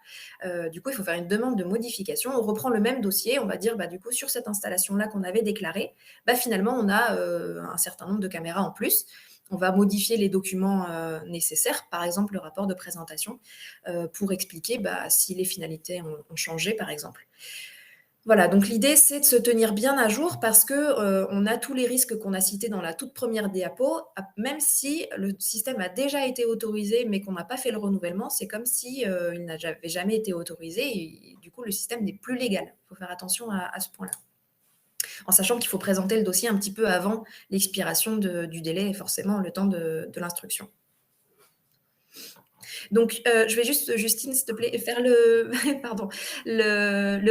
S2: du coup, il faut faire une demande de modification. On reprend le même dossier, on va dire, du coup, sur cette installation-là qu'on avait déclarée, finalement, on a un certain nombre de caméras en plus. On va modifier les documents nécessaires, par exemple le rapport de présentation, pour expliquer si les finalités ont changé, par exemple. Voilà, donc l'idée, c'est de se tenir bien à jour parce qu'on a tous les risques qu'on a cités dans la toute première diapo. Même si le système a déjà été autorisé, mais qu'on n'a pas fait le renouvellement, c'est comme si il n'avait jamais été autorisé et du coup, le système n'est plus légal. Il faut faire attention à ce point-là. En sachant qu'il faut présenter le dossier un petit peu avant l'expiration du délai et forcément le temps de l'instruction. Donc, je vais juste, Justine, s'il te plaît, faire le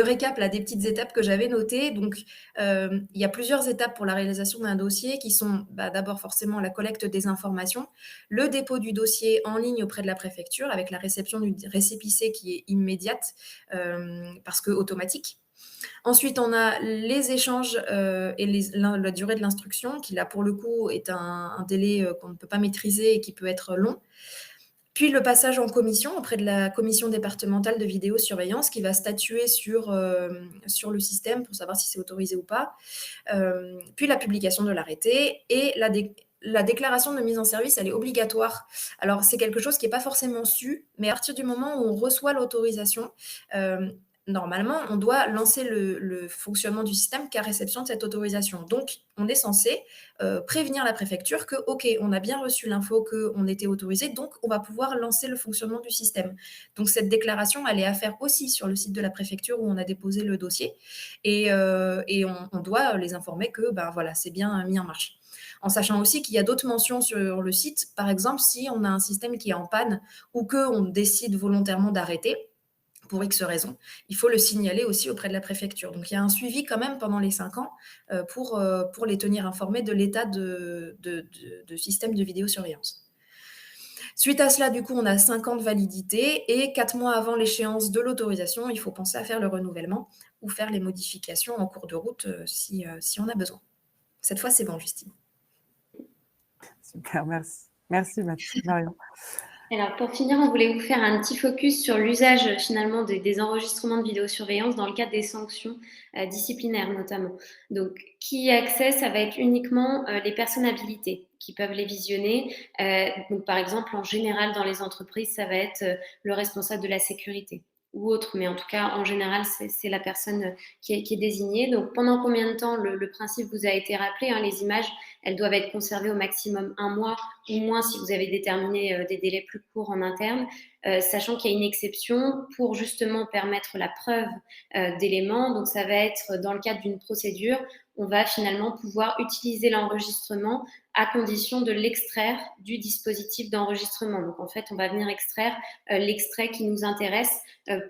S2: récap là, des petites étapes que j'avais notées. Donc, il y a plusieurs étapes pour la réalisation d'un dossier qui sont d'abord forcément la collecte des informations, le dépôt du dossier en ligne auprès de la préfecture avec la réception du récépissé qui est immédiate parce que automatique. Ensuite, on a les échanges et la durée de l'instruction qui, là, pour le coup, est un délai qu'on ne peut pas maîtriser et qui peut être long. Puis le passage en commission auprès de la commission départementale de vidéosurveillance qui va statuer sur le système pour savoir si c'est autorisé ou pas. Puis la publication de l'arrêté et la déclaration de mise en service, elle est obligatoire. Alors, c'est quelque chose qui n'est pas forcément su, mais à partir du moment où on reçoit l'autorisation, normalement, on doit lancer le fonctionnement du système qu'à réception de cette autorisation. Donc, on est censé prévenir la préfecture que, OK, on a bien reçu l'info qu'on était autorisé, donc on va pouvoir lancer le fonctionnement du système. Donc, cette déclaration, elle est à faire aussi sur le site de la préfecture où on a déposé le dossier et on doit les informer que, voilà, c'est bien mis en marche. En sachant aussi qu'il y a d'autres mentions sur le site. Par exemple, si on a un système qui est en panne ou qu'on décide volontairement d'arrêter, pour X raisons, il faut le signaler aussi auprès de la préfecture. Donc, il y a un suivi quand même pendant les 5 ans pour les tenir informés de l'état de système de vidéosurveillance. Suite à cela, du coup, on a 5 ans de validité et 4 mois avant l'échéance de l'autorisation, il faut penser à faire le renouvellement ou faire les modifications en cours de route si on a besoin. Cette fois, c'est bon, Justine.
S3: Super, merci. Merci, Marion.
S1: Alors, pour finir, on voulait vous faire un petit focus sur l'usage finalement des enregistrements de vidéosurveillance dans le cadre des sanctions disciplinaires notamment. Donc, qui y a accès, ça va être uniquement les personnes habilitées qui peuvent les visionner. Donc, par exemple, en général, dans les entreprises, ça va être le responsable de la sécurité ou autre, mais en tout cas, en général, c'est la personne qui est désignée. Donc, pendant combien de temps le principe vous a été rappelé, les images, elles doivent être conservées au maximum 1 mois ou moins si vous avez déterminé des délais plus courts en interne, sachant qu'il y a une exception pour justement permettre la preuve d'éléments. Donc, ça va être dans le cadre d'une procédure, on va finalement pouvoir utiliser l'enregistrement à condition de l'extraire du dispositif d'enregistrement. Donc, en fait, on va venir extraire l'extrait qui nous intéresse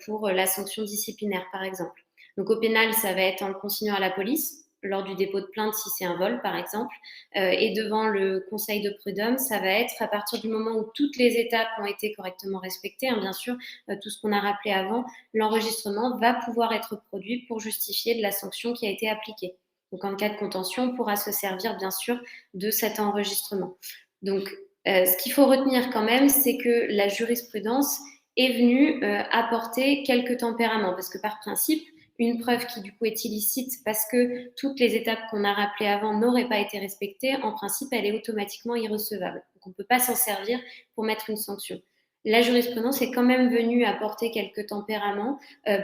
S1: pour la sanction disciplinaire, par exemple. Donc, au pénal, ça va être en le consignant à la police lors du dépôt de plainte si c'est un vol, par exemple. Et devant le conseil de prud'homme, ça va être à partir du moment où toutes les étapes ont été correctement respectées, bien sûr, tout ce qu'on a rappelé avant, l'enregistrement va pouvoir être produit pour justifier de la sanction qui a été appliquée. Donc, en cas de contention, on pourra se servir, bien sûr, de cet enregistrement. Donc, ce qu'il faut retenir quand même, c'est que la jurisprudence est venu apporter quelques tempéraments, parce que par principe, une preuve qui du coup est illicite parce que toutes les étapes qu'on a rappelées avant n'auraient pas été respectées, en principe, elle est automatiquement irrecevable. Donc on ne peut pas s'en servir pour mettre une sanction. La jurisprudence est quand même venue apporter quelques tempéraments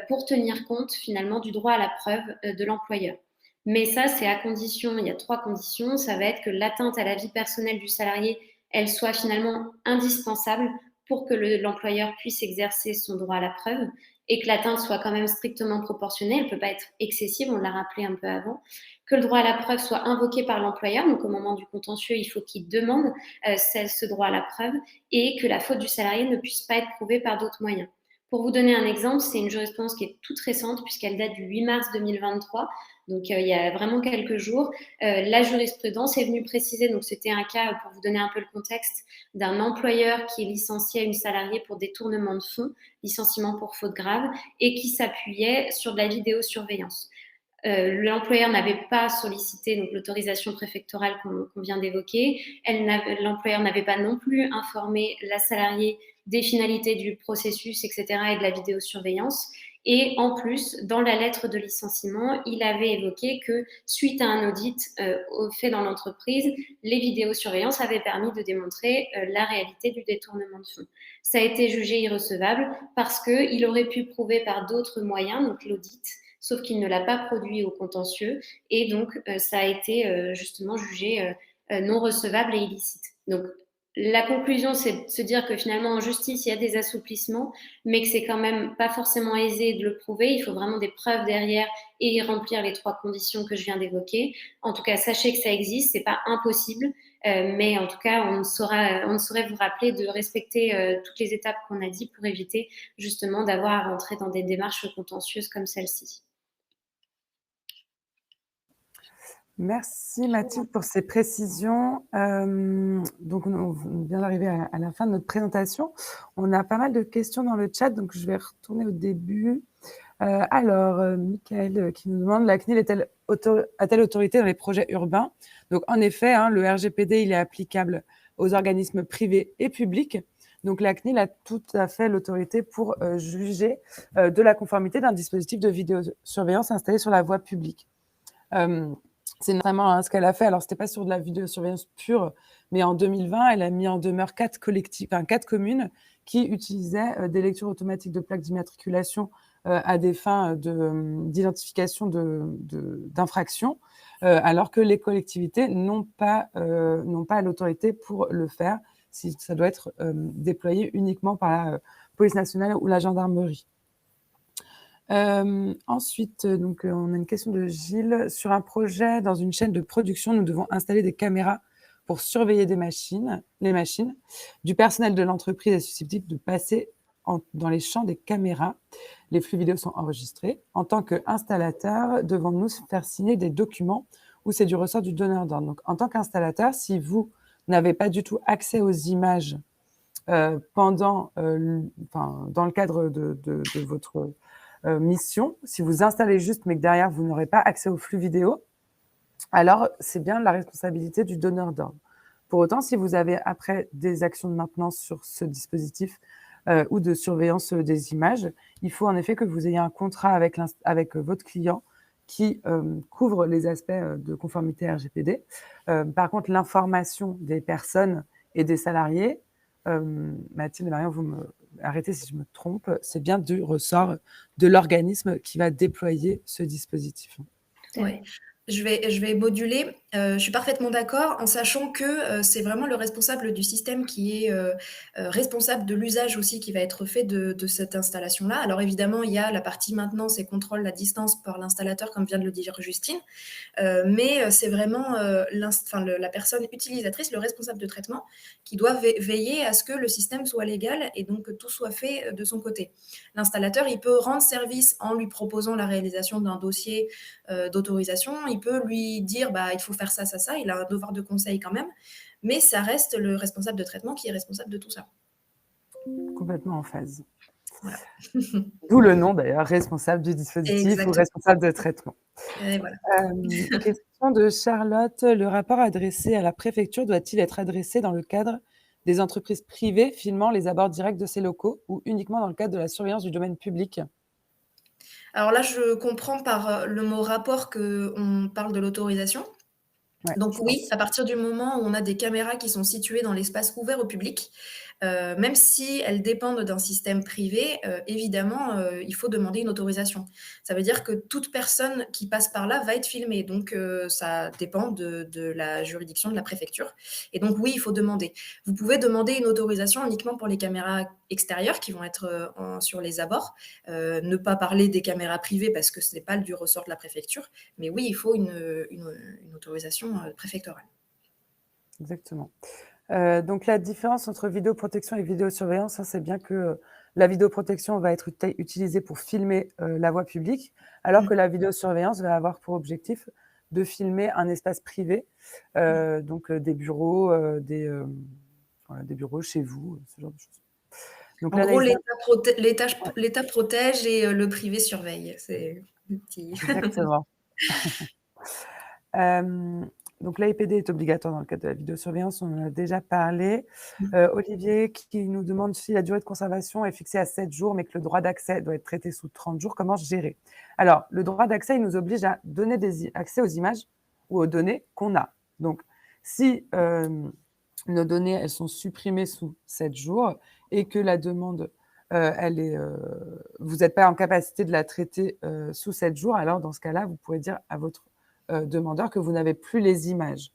S1: pour tenir compte finalement du droit à la preuve de l'employeur. Mais ça, c'est à condition, il y a 3 conditions, ça va être que l'atteinte à la vie personnelle du salarié, elle soit finalement indispensable pour que l'employeur puisse exercer son droit à la preuve et que l'atteinte soit quand même strictement proportionnée, elle ne peut pas être excessive, on l'a rappelé un peu avant, que le droit à la preuve soit invoqué par l'employeur, donc au moment du contentieux, il faut qu'il demande ce droit à la preuve, et que la faute du salarié ne puisse pas être prouvée par d'autres moyens. Pour vous donner un exemple, c'est une jurisprudence qui est toute récente puisqu'elle date du 8 mars 2023, donc il y a vraiment quelques jours. La jurisprudence est venue préciser, donc c'était un cas, pour vous donner un peu le contexte, d'un employeur qui licenciait une salariée pour détournement de fonds, licenciement pour faute grave, et qui s'appuyait sur de la vidéosurveillance. L'employeur n'avait pas sollicité donc l'autorisation préfectorale qu'on vient d'évoquer. L'employeur n'avait pas non plus informé la salariée des finalités du processus, etc., et de la vidéosurveillance. Et en plus, dans la lettre de licenciement, il avait évoqué que suite à un audit fait dans l'entreprise, les vidéosurveillances avaient permis de démontrer la réalité du détournement de fonds. Ça a été jugé irrecevable parce qu'il aurait pu prouver par d'autres moyens, donc l'audit, sauf qu'il ne l'a pas produit au contentieux, et donc ça a été justement jugé non recevable et illicite. Donc la conclusion, c'est de se dire que finalement en justice, il y a des assouplissements, mais que c'est quand même pas forcément aisé de le prouver. Il faut vraiment des preuves derrière et remplir les 3 conditions que je viens d'évoquer. En tout cas, sachez que ça existe, c'est pas impossible, mais en tout cas, on ne saurait vous rappeler de respecter toutes les étapes qu'on a dit pour éviter justement d'avoir à rentrer dans des démarches contentieuses comme celle-ci.
S3: Merci Mathilde pour ces précisions. Donc on vient d'arriver à la fin de notre présentation. On a pas mal de questions dans le chat, donc je vais retourner au début. Michael qui nous demande, la CNIL a-t-elle autorité dans les projets urbains? Donc en effet, le RGPD, il est applicable aux organismes privés et publics. Donc la CNIL a tout à fait l'autorité pour juger de la conformité d'un dispositif de vidéosurveillance installé sur la voie publique. C'est notamment ce qu'elle a fait. Alors, ce n'était pas sur de la vidéosurveillance pure, mais en 2020, elle a mis en demeure 4 communes qui utilisaient des lectures automatiques de plaques d'immatriculation à des fins d'identification d'infractions, alors que les collectivités n'ont pas l'autorité pour le faire. Si ça doit être déployé uniquement par la police nationale ou la gendarmerie. Ensuite, donc, on a une question de Gilles. Sur un projet dans une chaîne de production, nous devons installer des caméras pour surveiller les machines. Du personnel de l'entreprise est susceptible de passer dans les champs des caméras. Les flux vidéo sont enregistrés. En tant qu'installateur, devons-nous faire signer des documents ou c'est du ressort du donneur d'ordre? Donc, en tant qu'installateur, si vous n'avez pas du tout accès aux images dans le cadre de votre mission, si vous installez juste mais que derrière vous n'aurez pas accès aux flux vidéo, alors c'est bien la responsabilité du donneur d'ordre. Pour autant, si vous avez après des actions de maintenance sur ce dispositif ou de surveillance des images, il faut en effet que vous ayez un contrat avec votre client qui couvre les aspects de conformité RGPD. Par contre, l'information des personnes et des salariés, Mathilde et Marion, vous me arrêtez si je me trompe, c'est bien du ressort de l'organisme qui va déployer ce dispositif.
S2: Oui, je vais moduler. Je suis parfaitement d'accord en sachant que c'est vraiment le responsable du système qui est responsable de l'usage aussi qui va être fait de cette installation-là. Alors évidemment, il y a la partie maintenance et contrôle à distance par l'installateur, comme vient de le dire Justine, mais c'est vraiment la personne utilisatrice, le responsable de traitement, qui doit veiller à ce que le système soit légal et donc que tout soit fait de son côté. L'installateur, il peut rendre service en lui proposant la réalisation d'un dossier d'autorisation. Il peut lui dire il faut faire ça, ça, ça. Il a un devoir de conseil quand même, mais ça reste le responsable de traitement qui est responsable de tout ça.
S3: Complètement en phase.
S2: Voilà.
S3: D'où le nom d'ailleurs, responsable du dispositif. Exactement. Ou responsable de traitement.
S2: Et voilà.
S3: Question de Charlotte. Le rapport adressé à la préfecture doit-il être adressé dans le cadre des entreprises privées filmant les abords directs de ces locaux ou uniquement dans le cadre de la surveillance du domaine public?
S2: Alors là, je comprends par le mot rapport qu'on parle de l'autorisation.
S3: Ouais,
S2: Donc
S3: je
S2: oui,
S3: pense.
S2: à partir du moment où on a des caméras qui sont situées dans l'espace ouvert au public, même si elles dépendent d'un système privé, évidemment, il faut demander une autorisation. Ça veut dire que toute personne qui passe par là va être filmée, donc ça dépend de la juridiction de la préfecture et donc oui, il faut demander. Vous pouvez demander une autorisation uniquement pour les caméras extérieures qui vont être, sur les abords, ne pas parler des caméras privées parce que ce n'est pas du ressort de la préfecture, mais oui, il faut une autorisation, préfectorale.
S3: Exactement. Donc la différence entre vidéoprotection et vidéosurveillance, hein, c'est bien que, la vidéoprotection va être utilisée pour filmer, la voie publique, alors
S2: Mmh.
S3: que la vidéosurveillance va avoir pour objectif de filmer un espace privé, donc des bureaux, voilà, des bureaux chez vous, ce genre de choses. Donc
S2: En gros,
S3: l'analyse d'im ouais,
S2: l'État protège et le privé surveille. C'est le petit
S3: exactement. Hem, donc l'AIPD est obligatoire dans le cadre de la vidéosurveillance, on en a déjà parlé. Olivier qui nous demande si la durée de conservation est fixée à 7 jours, mais que le droit d'accès doit être traité sous 30 jours, comment gérer? Alors, le droit d'accès, il nous oblige à donner accès aux images ou aux données qu'on a. Donc si, nos données, elles sont supprimées sous 7 jours et que la demande, elle est, vous n'êtes pas en capacité de la traiter, sous 7 jours, alors dans ce cas-là, vous pourrez dire à votre, demandeur que vous n'avez plus les images.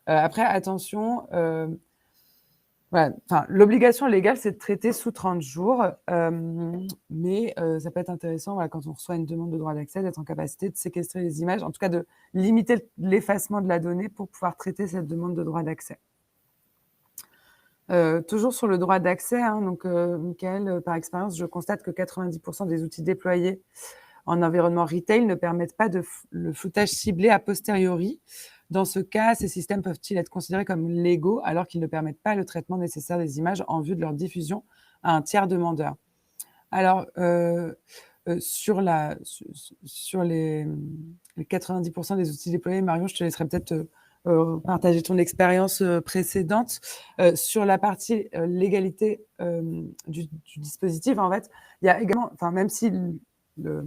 S3: Après attention, voilà, enfin l'obligation légale, c'est de traiter sous 30 jours, mais ça peut être intéressant, voilà, quand on reçoit une demande de droit d'accès, d'être en capacité de séquestrer les images, en tout cas de limiter l'effacement de la donnée pour pouvoir traiter cette demande de droit d'accès. Toujours sur le droit d'accès, hein, donc Mickaël, par expérience, je constate que 90 des outils déployés en environnement retail ne permettent pas le floutage ciblé a posteriori. Dans ce cas, ces systèmes peuvent-ils être considérés comme légaux alors qu'ils ne permettent pas le traitement nécessaire des images en vue de leur diffusion à un tiers demandeur? Alors, sur les 90 des outils déployés, Marion, je te laisserai peut-être, partager ton expérience, précédente. Sur la partie, légalité, du dispositif, en fait, il y a également, enfin, même si le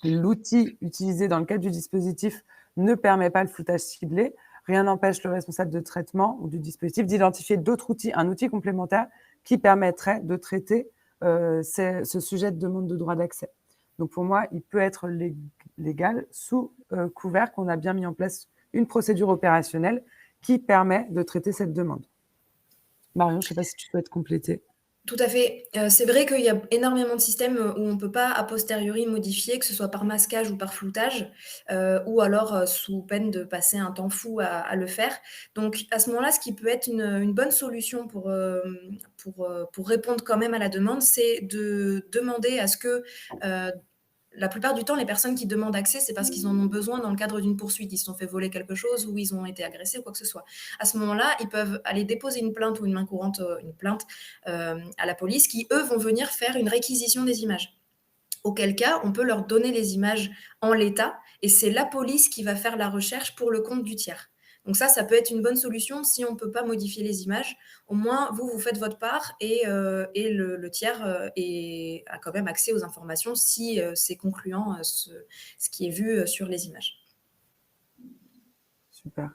S3: l'outil utilisé dans le cadre du dispositif ne permet pas le floutage ciblé, rien n'empêche le responsable de traitement ou du dispositif d'identifier d'autres outils, un outil complémentaire qui permettrait de traiter ce sujet de demande de droit d'accès. Donc pour moi, il peut être légal sous couvert qu'on a bien mis en place une procédure opérationnelle qui permet de traiter cette demande. Marion, je ne sais pas si tu souhaites compléter.
S2: Tout à fait. C'est vrai qu'il y a énormément de systèmes, où on ne peut pas a posteriori modifier, que ce soit par masquage ou par floutage, ou alors, sous peine de passer un temps fou à le faire. Donc à ce moment-là, ce qui peut être une bonne solution pour répondre quand même à la demande, c'est de demander à ce que, la plupart du temps, les personnes qui demandent accès, c'est parce qu'ils en ont besoin dans le cadre d'une poursuite. Ils se sont fait voler quelque chose ou ils ont été agressés ou quoi que ce soit. À ce moment-là, ils peuvent aller déposer une plainte ou une main courante, une plainte à la police qui, eux, vont venir faire une réquisition des images. Auquel cas, on peut leur donner les images en l'état et c'est la police qui va faire la recherche pour le compte du tiers. Donc ça peut être une bonne solution si on ne peut pas modifier les images. Au moins, vous faites votre part et le tiers a quand même accès aux informations si c'est concluant ce qui est vu sur les images.
S3: Super.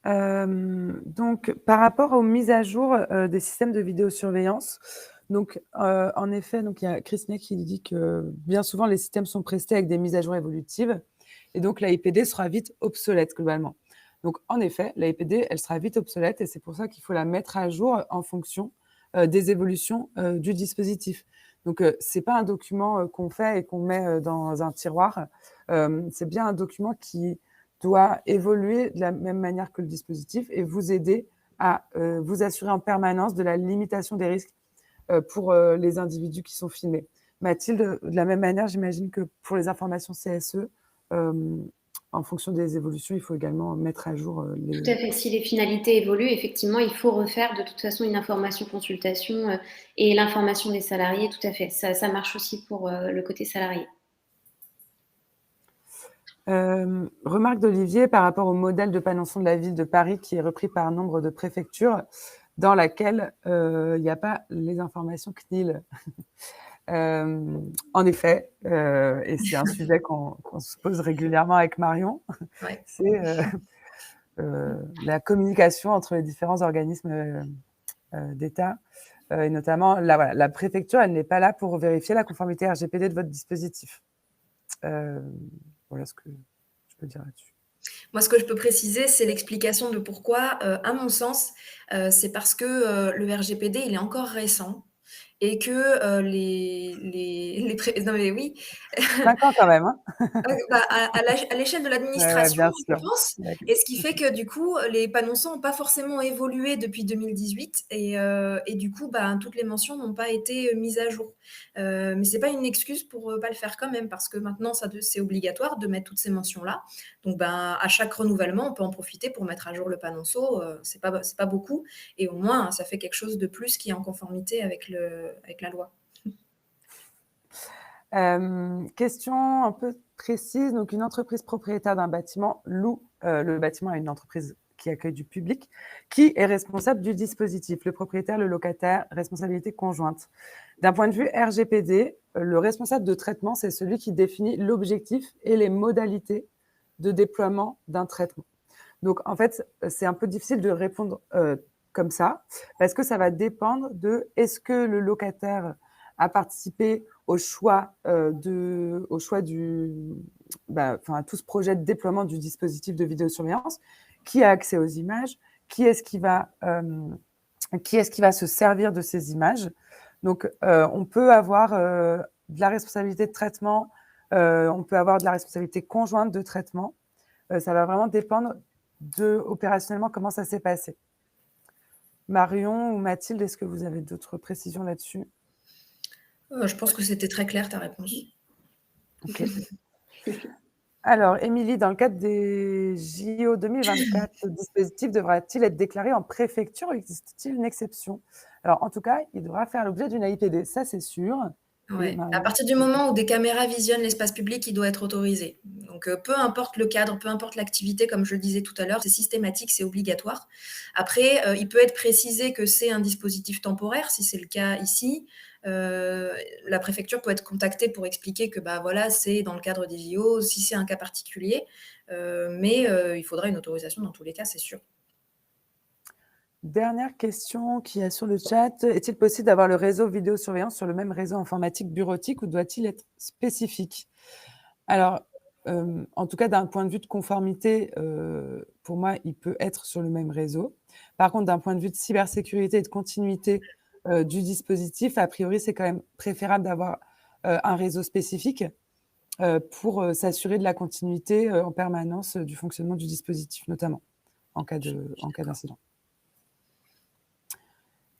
S3: Donc par rapport aux mises à jour, des systèmes de vidéosurveillance, donc en effet, donc il y a Christine qui dit que bien souvent les systèmes sont prestés avec des mises à jour évolutives et donc l'AIPD sera vite obsolète globalement. Donc en effet, l'AIPD, elle sera vite obsolète et c'est pour ça qu'il faut la mettre à jour en fonction, des évolutions, du dispositif. Donc c'est pas un document, qu'on fait et qu'on met, dans un tiroir. C'est bien un document qui doit évoluer de la même manière que le dispositif et vous aider à vous assurer en permanence de la limitation des risques pour les individus qui sont filmés. Mathilde, de la même manière, j'imagine que pour les informations CSE, en fonction des évolutions, il faut également mettre à jour
S1: Tout à fait. Si les finalités évoluent, effectivement, il faut refaire de toute façon une information consultation et l'information des salariés, tout à fait. Ça marche aussi pour le côté salarié.
S3: Remarque d'Olivier par rapport au modèle de Panençon de la ville de Paris qui est repris par nombre de préfectures. dans laquelle il n'y a pas les informations CNIL. En effet, et c'est un sujet qu'on se pose régulièrement avec Marion,
S2: Ouais.
S3: c'est la communication entre les différents organismes d'État. Et notamment, la préfecture, elle n'est pas là pour vérifier la conformité RGPD de votre dispositif. Voilà ce que je peux dire là-dessus.
S2: Moi, ce que je peux préciser, c'est l'explication de pourquoi, à mon sens, c'est parce que, le RGPD, il est encore récent et que, les pré non mais oui,
S3: 5 ans quand même, hein?
S2: à l'échelle de
S3: Ouais,
S2: l'administration,
S3: bien
S2: je
S3: sûr.
S2: pense,
S3: Ouais.
S2: et ce qui fait que du coup, les panonçons n'ont pas forcément évolué depuis 2018 et du coup, toutes les mentions n'ont pas été mises à jour. Mais c'est pas une excuse pour, pas le faire quand même parce que maintenant c'est obligatoire de mettre toutes ces mentions-là. Donc à chaque renouvellement, on peut en profiter pour mettre à jour le panonceau, c'est pas beaucoup et au moins ça fait quelque chose de plus qui est en conformité avec la loi.
S3: Question un peu précise. Donc, une entreprise propriétaire d'un bâtiment loue le bâtiment à une entreprise qui accueille du public. Qui est responsable du dispositif? Le propriétaire, le locataire, responsabilité conjointe. D'un point de vue RGPD, le responsable de traitement, c'est celui qui définit l'objectif et les modalités de déploiement d'un traitement. Donc, en fait, c'est un peu difficile de répondre comme ça, parce que ça va dépendre de est-ce que le locataire a participé au choix à tout ce projet de déploiement du dispositif de vidéosurveillance, qui a accès aux images, qui est-ce qui va se servir de ces images. Donc, on peut avoir de la responsabilité de traitement, on peut avoir de la responsabilité conjointe de traitement. Ça va vraiment dépendre opérationnellement comment ça s'est passé. Marion ou Mathilde, est-ce que vous avez d'autres précisions là-dessus?
S2: Je pense que c'était très clair ta réponse.
S3: Ok. Alors, Émilie, dans le cadre des JO 2024, le dispositif devra-t-il être déclaré en préfecture ou existe-t-il une exception? Alors, en tout cas, il devra faire l'objet d'une AIPD, ça c'est sûr.
S2: Ouais. À partir du moment où des caméras visionnent l'espace public, il doit être autorisé. Donc, peu importe le cadre, peu importe l'activité, comme je le disais tout à l'heure, c'est systématique, c'est obligatoire. Après, il peut être précisé que c'est un dispositif temporaire, si c'est le cas ici. La préfecture peut être contactée pour expliquer que voilà, c'est dans le cadre des JO, si c'est un cas particulier. Mais il faudra une autorisation dans tous les cas, c'est sûr.
S3: Dernière question qui est sur le chat. Est-il possible d'avoir le réseau vidéosurveillance sur le même réseau informatique bureautique ou doit-il être spécifique? Alors, en tout cas, d'un point de vue de conformité, pour moi, il peut être sur le même réseau. Par contre, d'un point de vue de cybersécurité et de continuité du dispositif, a priori, c'est quand même préférable d'avoir un réseau spécifique pour s'assurer de la continuité en permanence du fonctionnement du dispositif, notamment en cas d'incident.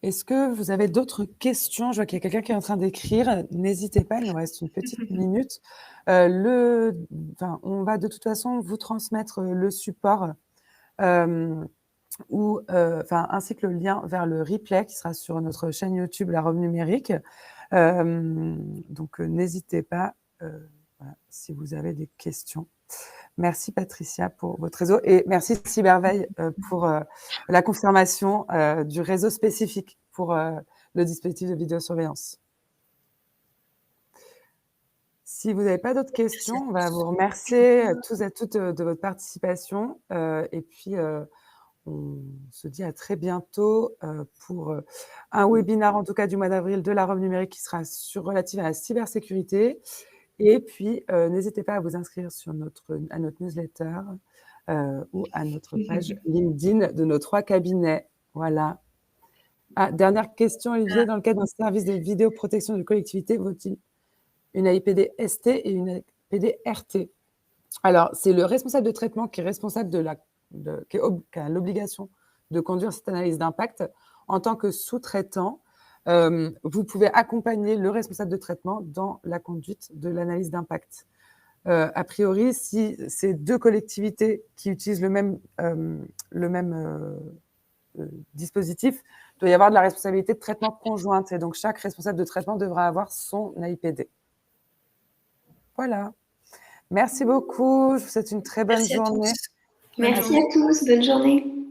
S3: Est-ce que vous avez d'autres questions? Je vois qu'il y a quelqu'un qui est en train d'écrire. N'hésitez pas, il nous reste une petite minute. On va de toute façon vous transmettre le support ainsi que le lien vers le replay qui sera sur notre chaîne YouTube La Robe Numérique. Donc, n'hésitez pas si vous avez des questions. Merci Patricia pour votre réseau et merci Cyberveille pour la confirmation du réseau spécifique pour le dispositif de vidéosurveillance. Si vous n'avez pas d'autres questions, on va vous remercier tous et toutes de votre participation et puis on se dit à très bientôt pour un webinaire en tout cas du mois d'avril de La Robe Numérique qui sera relatif à la cybersécurité. Et puis, n'hésitez pas à vous inscrire à notre newsletter ou à notre page LinkedIn de nos 3 cabinets. Voilà. Dernière question, Olivier. Dans le cadre d'un service de vidéoprotection de collectivité, vaut-il une AIPD ST et une AIPD RT? Alors, c'est le responsable de traitement qui est responsable qui a l'obligation de conduire cette analyse d'impact. En tant que sous-traitant, vous pouvez accompagner le responsable de traitement dans la conduite de l'analyse d'impact. A priori, si c'est 2 collectivités qui utilisent le même dispositif, il doit y avoir de la responsabilité de traitement conjointe. Et donc, chaque responsable de traitement devra avoir son AIPD. Voilà. Merci beaucoup. Je vous souhaite une très bonne journée.
S1: Merci à tous. Bonne journée.